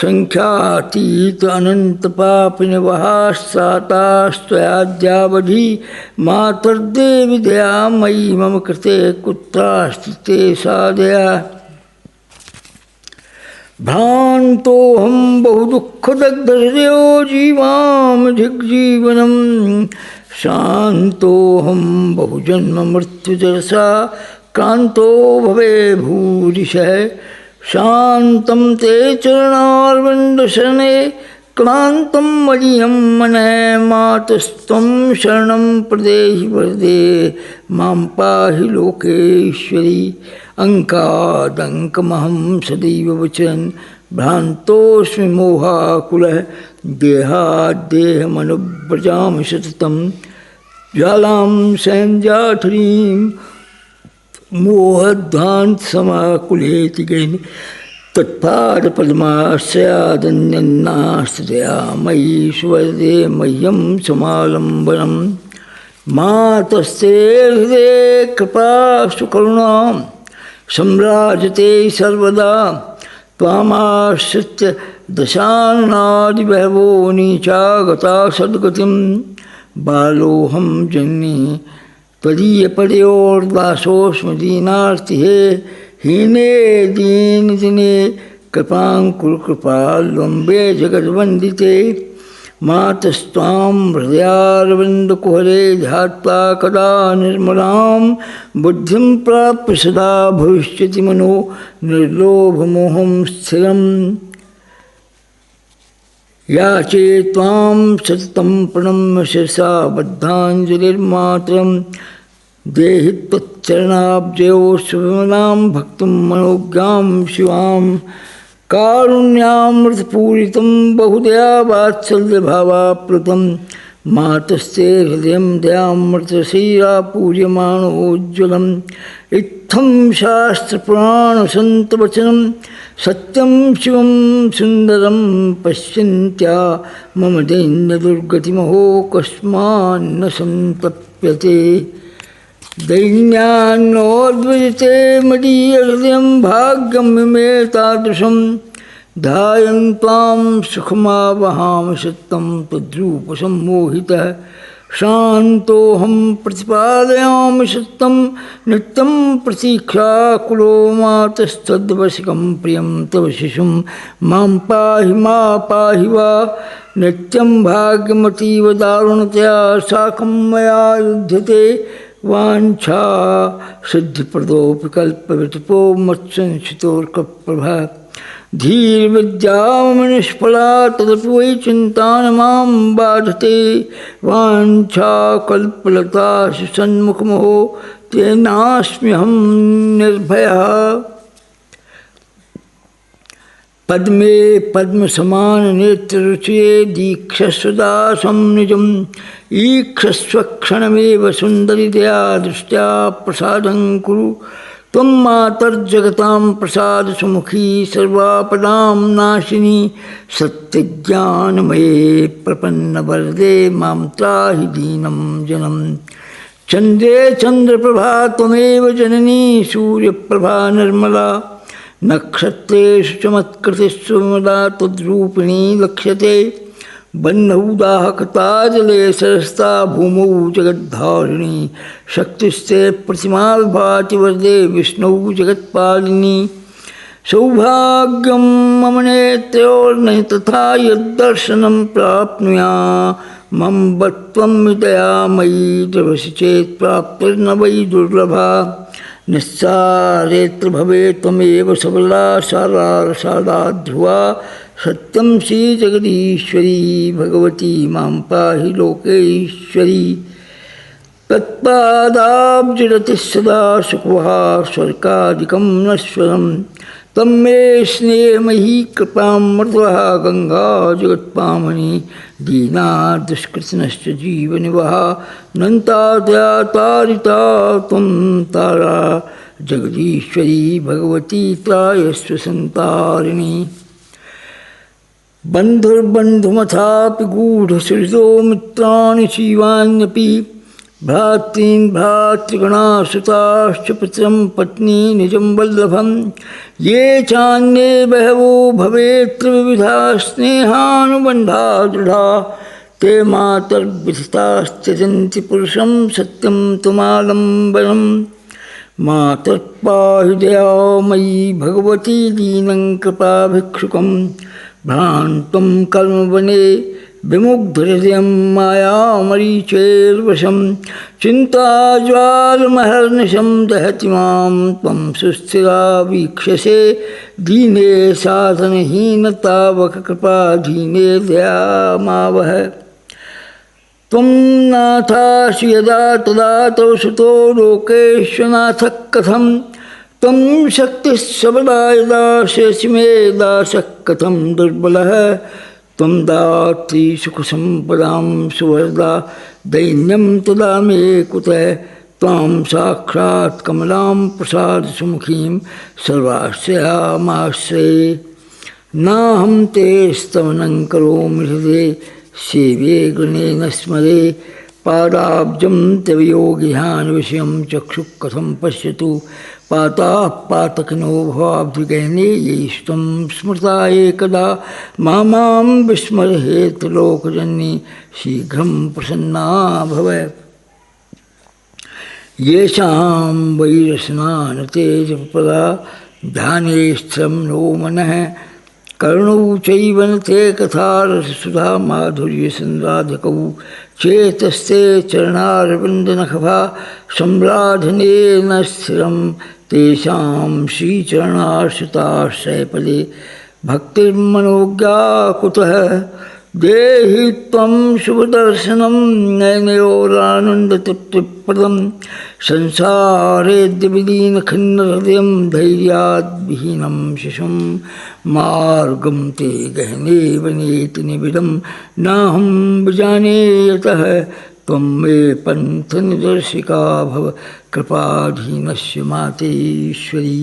संख्यातीत अनन्तपापिनिवहास्तास्त्वयाद्यावधि मातर्देवि दयामयी मम कृते कुत्रास्ति ते सा दया भ्रान्तोऽहं बहुदुःखदग्धहृदयो जीवामधिग्जीवनं शान्तोऽहं बहुजन्ममृत्युजरसा क्रान्तो भवे भूरिशः शान्तं ते चरणारविन्दशरणे क्लान्तं मदीयं मनः मातस्त्वं शरणं प्रदेहि वरदे मां पाहि लोकेश्वरी अंकादंकमहं सदैव वचन भ्रान्तोऽस्मि मोहाकुलः देहाद्देहमनुव्रजामि सततं ज्वालां संजाठरीं मोहध्वान्तसमाकुलेति गैनि तत्पादपद्माश्रयादन्यन्नास्ति दया मयि सुवरदे मह्यं समालम्बनं मातस्ते हृदये कृपास्तु करुणां सम्राजते सर्वदा त्वामाश्रित्य दशाननादिबहवो नीचागता सद्गतिं बालोऽहं जन्मि त्वदीयपदयोर्दासोऽस्मि दीनार्तिहे हीने दीन दिने कृपांकुर कृपालम्बे जगद्वंदिते मातस्त्वां हृदयारविन्दकुहरे ध्यात्वा कदा निर्मलां बुद्धिं प्राप्य सदा भविष्यति मनो निर्लोभमोहं स्थिरम् याचे त्वां सततं प्रणम्य शिरसा बद्धाञ्जलिर्मात्रं देहि त्वच्चरणाब्जयोः सुविमलां भक्तुं मनोज्ञां शिवां कारुण्यामृतपूरितं बहुदया वात्सल्यभावाप्लुतं मातस्ते हृदयं दयामृतशीरा पूज्यमाणोज्ज्वलम् इत्थं शास्त्रपुराणसन्तवचनं सत्यं शिवं सुन्दरं पश्यन्त्या मम दैन्यदुर्गतिमहो कस्मान्न सन्तप्यते दैन्यान्नोद्विजते मदीयहृदयं भाग्यं मे तादृशं ध्यायन् त्वां सुखमावहामि सत्तं तद्रूपसम्मोहितः शान्तोऽहं प्रतिपादयामि सत्तं नित्यं प्रतीक्षाकुलो मातस्तद्वशिकं प्रियं तव शिशुं मां पाहि मा पाहि वा नित्यं भाग्यमतीव दारुणतया साकं मया युध्यते वाञ्छा सिद्धिप्रदोऽपि कल्पवितपो मत्संशितोऽर्कप्रभा धीर्विद्यामनिष्फला तदपि वै चिन्ता न मां बाधते वाञ्छा कल्पलतासु सन्मुखमहो तेनास्म्यहं निर्भयः पद्मे पद्मसमाननेत्ररुचिये दीक्षस्वदासं निजम् ईक्षस्वक्षणमेव सुन्दरितया दृष्ट्या प्रसादं कुरु त्वं मातर्जगतां प्रसादसुमुखी सर्वापदां नाशिनी सत्यज्ञानमये प्रपन्नवरदे मां त्राहि दीनं जनम् चन्द्रे चन्द्रप्रभा त्वमेव जननी सूर्यप्रभा निर्मला नक्षत्रेषु च मत्कृतिषु विमला त्वद्रूपिणी लक्ष्यते बन्धौदाहकता जले सरस्ता भूमौ जगद्धारिणी शक्तिस्ते प्रतिमाभाति वरदे विष्णौ जगत्पालिनी सौभाग्यं मम नेत्रोर्न तथा यद्दर्शनं प्राप्नुया मम बत्वं दयामयी द्रवसि चेत् प्राप्तिर्न वै दुर्लभा निस्सारेत्र भवेत् त्वमेव सबला सारा ध्रुवा सत्यं श्री जगदीश्वरी भगवती मां पाहि लोकेश्वरी तत्पादाब्जरतिः सदा सुखवहा स्वर्गादिकं नश्वरं तं मे स्नेहमयी कृपां मृदवः गंगा जगत्पावनी दीना दुष्कृतिनश्च जीवनिवहा नन्ता दया तारिता त्वं तारा जगदीश्वरी भगवती त्रायस्व संतारिणी बन्धुर्बन्धुमथापि गूढसुहृदो मित्राणि जीवान्यपि भ्रातॄन् भ्रातृगणासुताश्च पुत्रं पत्नी निजं वल्लभं ये चान्ये बहवो भवेत्र विविधा स्नेहानुबन्धा दृढा ते मातर्विधितास्त्यजन्ति पुरुषं सत्यं त्वमालम्बनम् मातर्पाहि दयामयी भगवती दीनं कृपाभिक्षुकं भ्रान्तं कर्मवने विमुग्धहृदयं मायामरीचैर्वशं चिन्ताज्वालमहर्निशं दहति मां त्वं सुस्थिरा वीक्ष्यसे दीने साधनहीनतावककृपाधीने दयामावह त्वं नाथासि यदा तदा तव सुतो लोकेश्वनाथः कथं त्वं शक्तिः सबला यदा शेषि मे दासः कथं दुर्बलः त्वं दात्री सुखसम्पदां सुवरदा दैन्यं तदा मे कुतः त्वां साक्षात् कमलां प्रसादसुमुखीं सर्वाश्रयामाश्रये नाहं ते स्तवनं करोमि हृदये सेवे गणेन स्मरे पादाब्जं तव योगिहान्विषयं चक्षुः कथं पश्यतु पाताः पातकिनो भवाब्धिगहने येष्टं स्मृता एकदा मां विस्मरहेत् लोकजननी शीघ्रं प्रसन्ना भव येषां वैरसना तेजपदा ध्याने स्थिरं नो मनः कर्णौ चैव न ते कथा रससुधा माधुर्यसंराधकौ चेतस्ते चरणारविन्दनखभा सम्राधनेन स्थिरं तेषां श्रीचरणाश्रिताश्रयपदे भक्तिर्मनोज्ञा कुतः देहि त्वं शुभदर्शनं नयनयोरानन्दतृप्तिप्रदं संसारेद्यविलीनखिन्नहृदयं धैर्याद्विहीनं शिशुं मार्गं ते गहने वनेति निबिडं नाहं विजाने यतः त्वं मे पन्थनिदर्शिका भव कृपाधीनस्य मातेश्वरी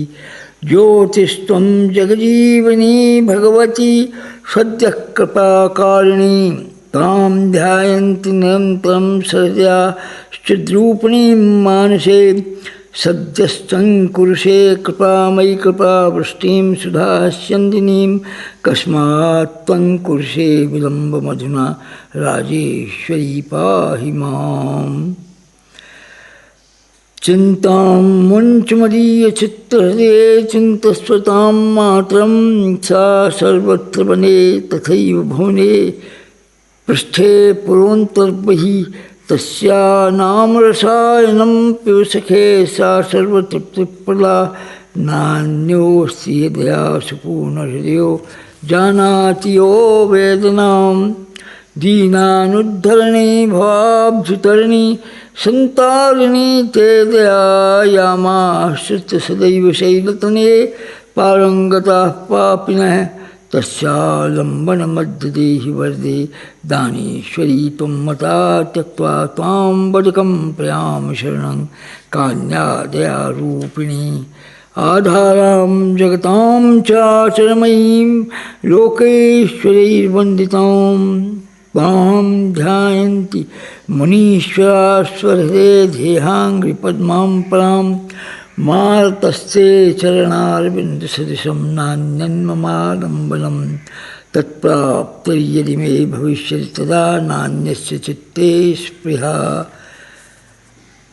ज्योतिस्त्वं जगजीवनी भगवती सद्यः कृपाकारिणी तां ध्यायन्ति निरन्तं सरया चिद्रूपिणीं मानसे सद्यस्तङ्कुरुषे कृपामयि कृपावृष्टिं सुधास्यन्दिनीं कस्मात् त्वं कुरुषे विलम्बमधुना राजेश्वरी पाहि माम् चिंतां मुञ्चमदीयचित्तहृदये चिन्तस्वतां मातरं सा सर्वत्र वने तथैव भुवने पृष्ठे पुरोन्तर्बहिः तस्या नाम रसायनं पिबसखे सा सर्वतृप्तिप्रदा नान्योऽस्ति यदया सुपूर्णहृदयो जानाति यो वेदनां दीनानुद्धरणी भवाब्धुतरणी संतारिणी ते दयायामाश्रित्य सदैव शैलतने पारंगताः पापिनः तस्यालम्बनमध्यदेहि वरदे दानेश्वरी त्वं मता त्यक्त्वा त्वां वदकं प्रयामि शरणं कान्यादयारूपिणी आधारां जगतां चाचरमयीं लोकेश्वरैर्वन्दितां त्वां ध्यायन्ति मुनीश्वरास्वरहे ध्येहाङ्घ्रिपद्मां परां मातस्ते चरणारविन्दसदृशं नान्यन्ममालम्बनं तत्प्राप्तिर्यदि मे भविष्यति तदा नान्यस्य चित्ते स्पृहा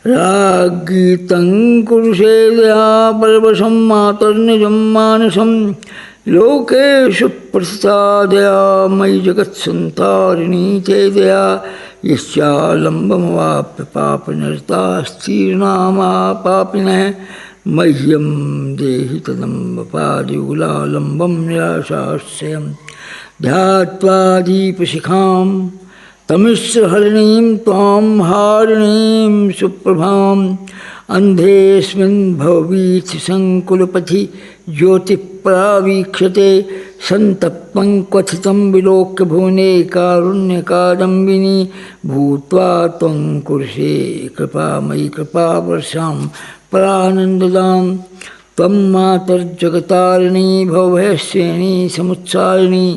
रागीतं कुरुषे दया परवशं मातर्निजं मानसं लोकेषु प्रथिता दया मयि जगत्संतारिणी ते दया यस्यालम्बमवाप्य पापनिरतास्तीर्णामा पापिनः मह्यं देहि तदम्बपादियुगलालम्बं निराशाश्रयं ध्यात्वा दीपशिखां तमिश्रहरिणीं त्वां हारिणीं सुप्रभाम् अन्धेऽस्मिन् भववीथिसङ्कुलपथि ज्योतिप्रावीक्षते सन्तप्तं क्वथितं विलोक्य भुवने कारुण्यकादम्बिनी भूत्वा त्वं कुरुषे कृपामयि कृपावर्षां परानन्ददां त्वं मातर्जगतारिणी भवभयश्रेणी समुत्सारिणी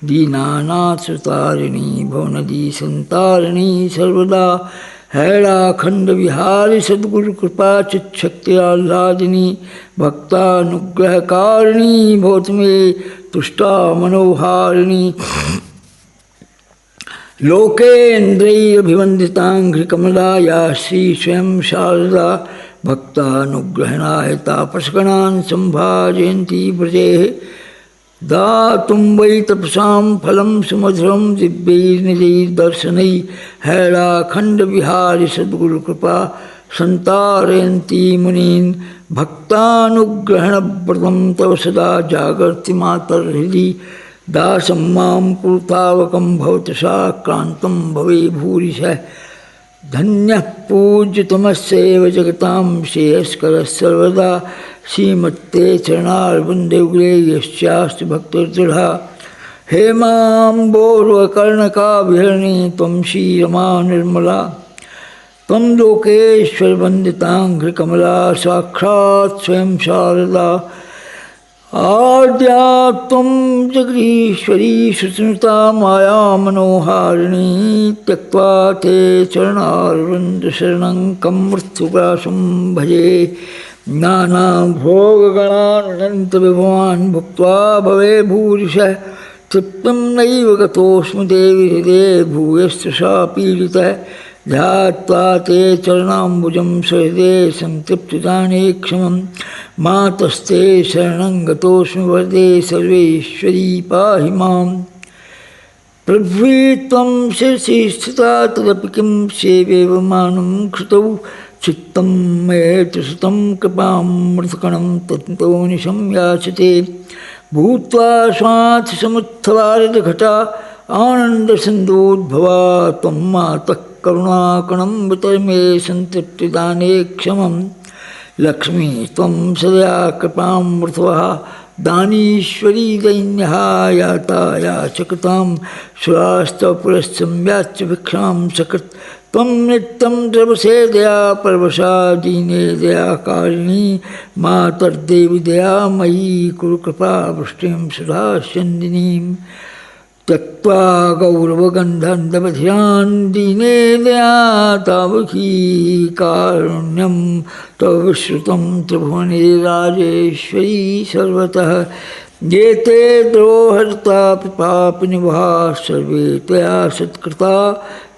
दीनानाथसुतारिणी भवनदी संतारिणी सर्वदा हैलाखंड विहारी सद्गुरु कृपा चित्शक्ति आह्लादिनी भक्तानुग्रहकारिणी भवत में तुष्टा मनोहारिणी लोकेन्द्रैरभिवन्दिताङ्घ्रिकमला या श्री स्वयं शारदा भक्तानुग्रहणाय तापसगणान् सम्भाजयन्ती व्रजेः दातुं वै तपसां फलं सुमधुरं दिव्यैर्निजैर्दर्शनैः हैलाखण्डविहारि सद्गुरुकृपा सन्तारयन्ती मुनीन् भक्तानुग्रहणव्रतं तव सदा जागर्ति मातर्हृदि दासं मां कुरुतावकं भवतशाक्रान्तं भवे भूरिशः धन्यः पूज्यतमस्यैव जगतां श्रेयस्करः सर्वदा श्रीमत्ते चरणारविन्दयुगले यस्यास्ति भक्तिर्दृढा हेमाम्बोरुहकर्णकाविहरणी त्वं श्रीरमा निर्मला त्वं लोकेश्वरवन्दिताङ्घ्रिकमला साक्षात् स्वयं शारदा आद्या त्वं जगदीश्वरी श्रुतिनुता माया मनोहारिणी त्यक्त्वा ते चरणारविन्दशरणं कं मृत्युग्रासं भजे नानाभोगगणानन्तविभवान् भुक्त्वा भवे भूरिशः तृप्तं नैव गतोऽस्मि देवि हृदये भूयस्तु सा पीडितः ध्यात्वा ते चरणाम्बुजं सहृदे संतृप्तदाने क्षमं मातस्ते शरणं गतोऽस्मि वरदे सर्वेश्वरी पाहि माम्। प्रभ्वी त्वं शिरसि स्थिता तदपि किं सेवेयमानं कृतौ चित्तं मयेतु सुतं कृपामृतकणं तत्तो निशं याचते भूत्वा स्वार्थसमुत्थवारितघटा आनन्दसिन्धूद्भवा त्वं मातः करुणाकणं वितर मे सन्तृप्तिदाने क्षमं लक्ष्मी त्वं सदा कृपामृतवः दानीश्वरी दैन्यः याता याचकतां सुरास्तव पुरस्तं व्याच्य भिक्षां सकृत् त्वं नित्यं द्रवसे दया परवशा दीने दयाकारिणी मातर्देवी दयामयी कुरु कृपा वृष्टिं सुधास्यन्दिनीं त्यक्त्वा गौरवगन्धन्दमधियान् दीने दया तावकी कारुण्यं तव विश्रुतं त्रिभुवने राजेश्वरी सर्वतः ये ते द्रोहर्ता पापनिभा सर्वे त्वया सत्कृता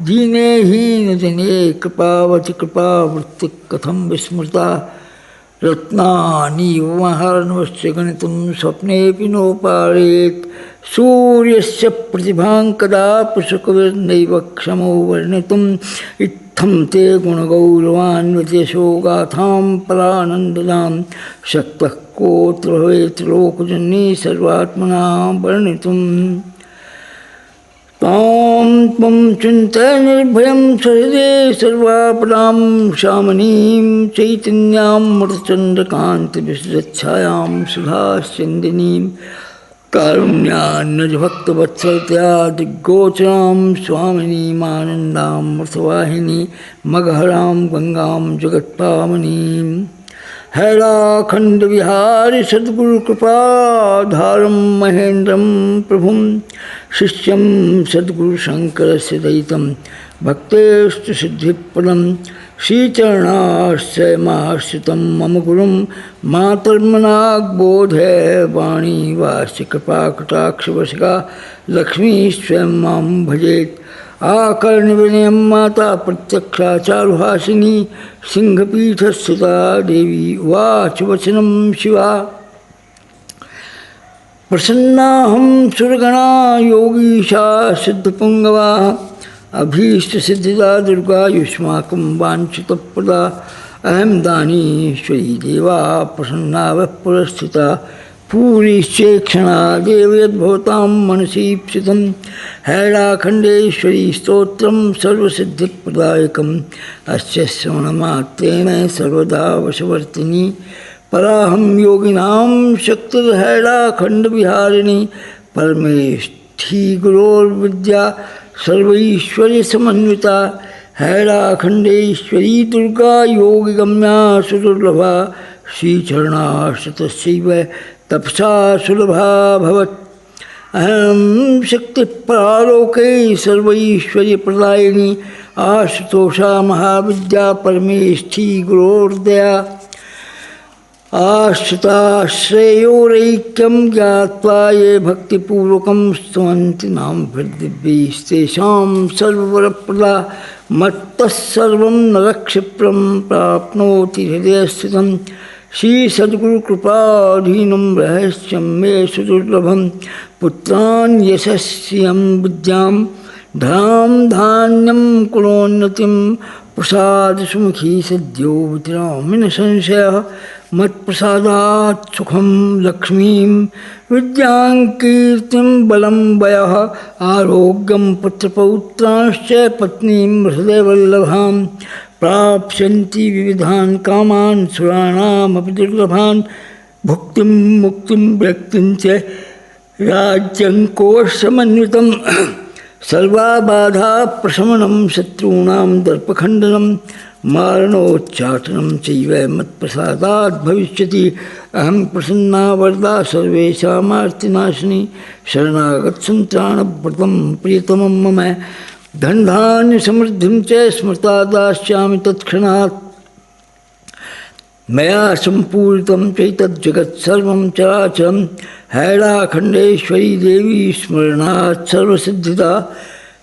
दीने हीनजने कृपावति कृपावृत्ति कथं विस्मृता रत्नानि महार्णवस्य गणितं स्वप्नेऽपि नोपारेत् सूर्यस्य प्रतिभां कदापि सुकविर्नैव क्षमो वर्णितुम् इत्थं ते गुणगौरवान्वितेशो गाथां परानन्ददां शक्तः कोऽत्र भवेत् लोकजननी सर्वात्मना वर्णितुम् तां त्वं चिन्तय निर्भयं सहृदे सर्वापदां शामनीं चैतन्यामृतचन्द्रकान्तिविशदच्छायां सुधास्यन्दिनीं कारुण्यान्नजभक्तवत्सलतया दिग्गोचरां स्वामिनीमानन्दामृतवाहिनी मगहरां गंगां जगत्पावनीं हैलाखण्डविहारि सद्गुरुकृपाधारं महेन्द्रं प्रभुं शिष्यं सद्गुरुशङ्करस्य दयितं भक्तेस्तु सिद्धिप्रदं श्रीचरणाश्रयमाश्रितं मम गुरुं मातर्मनाग्बोधे वाणी वास्य कृपाकटाक्षवशिका लक्ष्मी स्वयं मां भजेत् आकर्णविनयं माता प्रत्यक्षाचारुहासिनी सिंहपीठस्थिता देवी उवाच वचनं शिवा प्रसन्नाहं सुरगणा योगीशा सिद्धपुङ्गवा अभीष्टसिद्धिदा दुर्गा युष्माकं वाञ्छितप्रदा अहं दानीश्वरी देवा प्रसन्ना वः पुरस्थिता पूरीश्चेक्षणा देव यद्भवतां मनसीप्सितं हैलाखण्डेश्वरी स्तोत्रं सर्वसिद्धिप्रदायकम् अस्य श्रवणमात्रेण सर्वदा वशवर्तिनी पराहं योगिनां शक्तिर्हैलाखण्डविहारिणी परमेष्ठी गुरोर्विद्या सर्वैश्वर्यसमन्विता हैलाखण्डेश्वरी दुर्गा योगिगम्या सुदुर्लभा श्रीचरणाश्रितस्यैव तपसा सुलभा भवत् अहं शक्तिपरालोके सर्वैश्वर्यप्रदायिनी आशुतोषा महाविद्या परमेष्ठी गुरोर्दया आश्रिताश्रयोरैक्यं ज्ञात्वा ये भक्तिपूर्वकं स्तुवन्ति नाम दिव्यैस्तेषां सर्ववरप्रदा मत्तः सर्वं नरक्षिप्रं प्राप्नोति हृदयस्थितं श्रीसद्गुरुकृपाधीनं रहस्यं मे सुदुर्लभं पुत्रान् यशस्यं विद्यां धनां धान्यं कुलोन्नतिं प्रसादसुमुखी सद्यो वितरामि न संशयः मत्प्रसादात् सुखं लक्ष्मीं विद्यां कीर्तिं बलं वयः आरोग्यं पुत्रपौत्रांश्च पत्नीं हृदयवल्लभां प्राप्स्यन्ति विविधान् कामान् सुराणामपि दुर्लभान् भुक्तिं मुक्तिं व्यक्तिं च राज्यं कोशमन्वितं सर्वाबाधा प्रशमनं शत्रूणां दर्पखण्डनं मारणोच्चाटनं चैव मत्प्रसादात् भविष्यति अहं प्रसन्ना वरदा सर्वेषामार्तिनाशिनी शरणागतसन्त्राणव्रतं प्रियतमं मम धनधान्यसमृद्धिं च स्मृता दास्यामि तत्क्षणात् मया सम्पूरितं चैतज्जगत्सर्वं चराचरं हैलाखण्डेश्वरी देवी स्मरणात् सर्वसिद्धिदा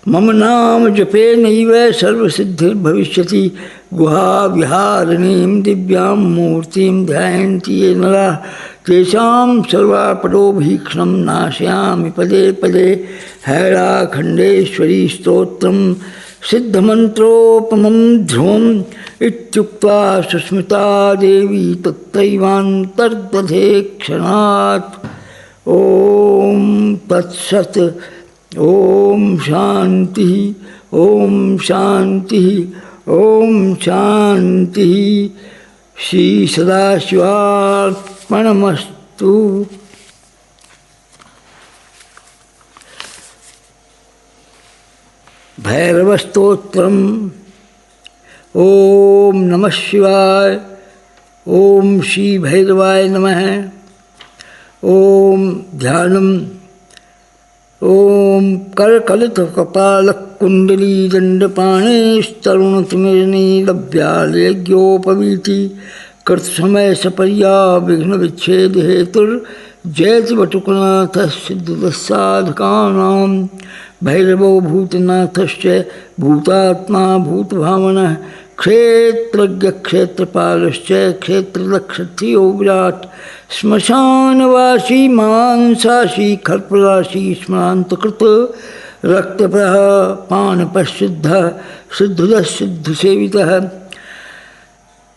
मम नाम जपे नैव सर्वसिद्धिर्भविष्यति। गुहा विहारिणीं दिव्यां मूर्तिं ध्यायन्ति ये नराः तेषां सर्वापदो भीक्षणं नाशयामि पदे पदे। हैलाखण्डेश्वरी स्तोत्रं सिद्धमन्त्रोपमं ध्रुवम् इत्युक्त्वा सुस्मिता देवी तत्रैवान्तर्दधे क्षणात्। ॐ तत्सत्। ओम शांति ओम शांति ओम शांति। श्री सदाशिवार्पणमस्तु। भैरवस्तोत्रम्। ओम नमः शिवाय। ओम श्री भैरवाय नमः। ओम ध्यानम्। ओम करकलित कपाल कुंडली दंडपाणेस्तरुणतिमिरनीलभ्यालेज्ञोपवीति कृतसमय सपर्या विघ्न विच्छेद हेतुर्जयति वटुकनाथ सिद्धसाधकानां। भैरवो भूतनाथश्च भूतात्मा भूतभावनः क्षेत्रज्ञ क्षेत्रपालश्च क्षेत्रदक्षत्रियो विराट। श्मशानवासी मांसाशी खर्पराशी स्मरान्तकृत रक्तप्रः पानपशुद्धः सिद्धुदः सिद्धसेवितः।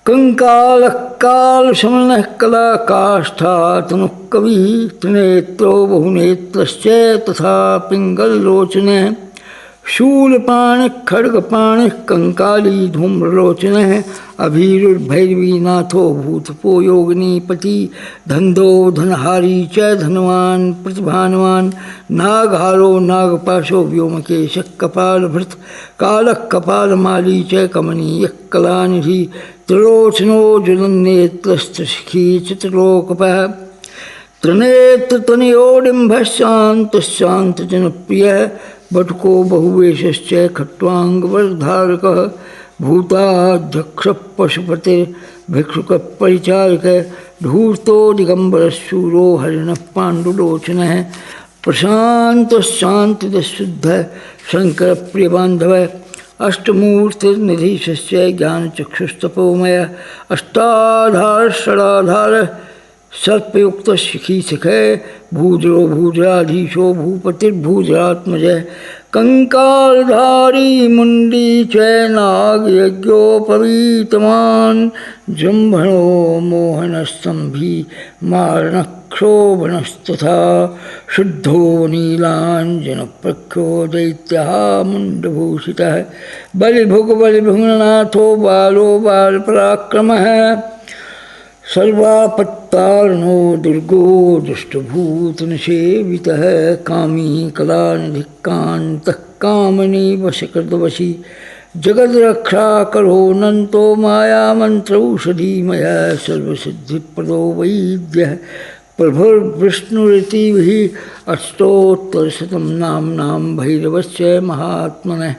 कंकालः कालशमनः कलाकाष्ठा तनुः कविः त्रिनेत्रो बहुनेत्रश्च तथा पिङ्गललोचनः। शूलपाणिः खड्गपाणिः कंकाली धूम्रलोचनः। अभीरुर्भैरवीनाथो भूतपो योगिनीपति धन्धो धनहारी च धनवान् प्रतिभानवान्। नागहारो नागपाशो व्योमकेशः कपालभृत् कालः कपालमाली च कमनीयः कलानिधिः। त्रिलोचनो ज्वलन्नेत्रस्तशिखी चित्रलोकपः। त्रिनेत्रतनयोडिम्बः शान्तश्शान्तजनप्रियः। बटुको बहुवेशश्च खट्वाङ्गवरधारकः। भूताध्यक्षः पशुपतिर्भिक्षुकपरिचारकः। धूर्तो दिगम्बरशूरो हरिणः पाण्डुलोचनः। प्रशान्तश्शान्तिदशुद्धः शङ्करप्रियबान्धवः। अष्टमूर्तिर्निधीशश्च ज्ञानचक्षुस्तपोमयः। अष्टाधारः षडाधारः सर्पयुक्तशिखीशिखः। भूद्रो भूद्राधीशो भूपतिर्भूद्रात्मजः। कंकालधारी मुंडी च नागयज्ञोपवीतवान्। जृम्भणो मोहनस्तंभी मारणक्षोभणस्तथा। शुद्धो नीलाञ्जनप्रख्यो दैत्यः मुण्डभूषितः। बलिभुगबलिभुङ्गनाथो बालो बालपराक्रमः। सर्वापत्तार्णो दुर्गो दुष्टभूतनसेवितः। कामी कलानिधिकान्तः कामनी वशकृतवशी। जगद्रक्षाकरो नन्तो मायामन्त्रौषधीमयः। सर्वसिद्धिप्रदो वैद्यः प्रभुर्विष्णुरितिभिः। अष्टोत्तरशतं नाम्नां भैरवस्य महात्मनः।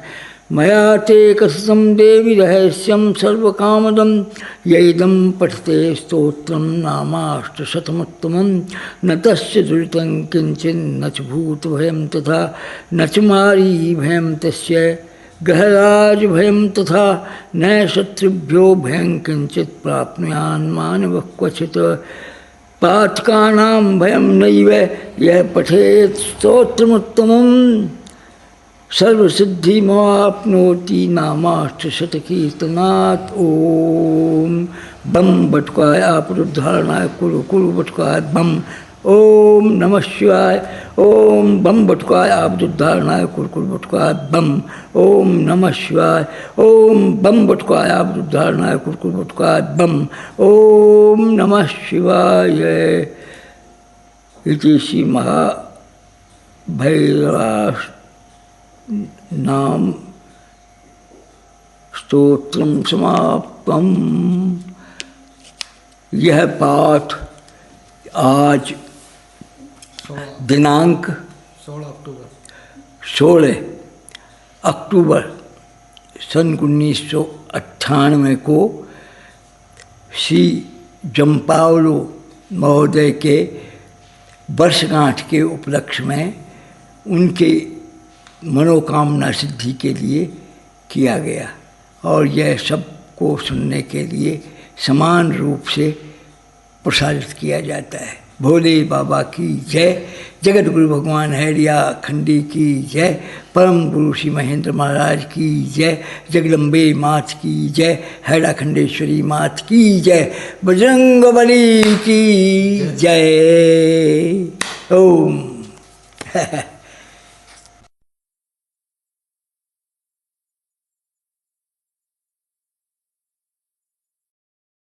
मया ते कथितं देवि रहस्यं सर्वकामदं। यैदं पठते स्तोत्रं नामाष्टशतमुत्तमं। न तस्य दुरितं किञ्चिन्न च भूतभयं तथा न च मारीभयं तस्य ग्रहराजभयं तथा। न शत्रुभ्यो भयं किञ्चित् प्राप्नुयान् मानवः क्वचित्। पाठकानां भयं नैव यः पठेत् स्तोत्रमुत्तमम्। सर्वसिद्धिमाप्नोति नामाष्टशतकीर्तनात्। ओम बम बटुकाय आपदुद्धारणाय कुरु कुरु बटुकाय बम। ओम नमः शिवाय। ओम बम बटुकाय आपदुद्धारणाय कुरु कुरु बटुकाय बम। ओम नमः शिवाय। ओम बम बटुकाय आपदुद्धारणाय कुरु कुरु बटुकाय बम। ओम नमः शिवाय। इति श्री महाभैरवाष्ट नाम स्तोत्रम समाप्तम। यह पाठ आज दिनांक 16 अक्टूबर सन 1998 को श्री जम्पावलो महोदय के वर्षगांठ के उपलक्ष्य में उनके मनोकामना सिद्धि के लिए किया गया और यह सबको सुनने के लिए समान रूप से प्रसारित किया जाता है। भोले बाबा की जय, जगत गुरु भगवान हैरिया खंडी की जय, परम गुरु श्री महेंद्र महाराज की जय, जगदम्बे मात की जय, हैरा खंडेश्वरी मात की जय, बजरंगबली की जय। ओम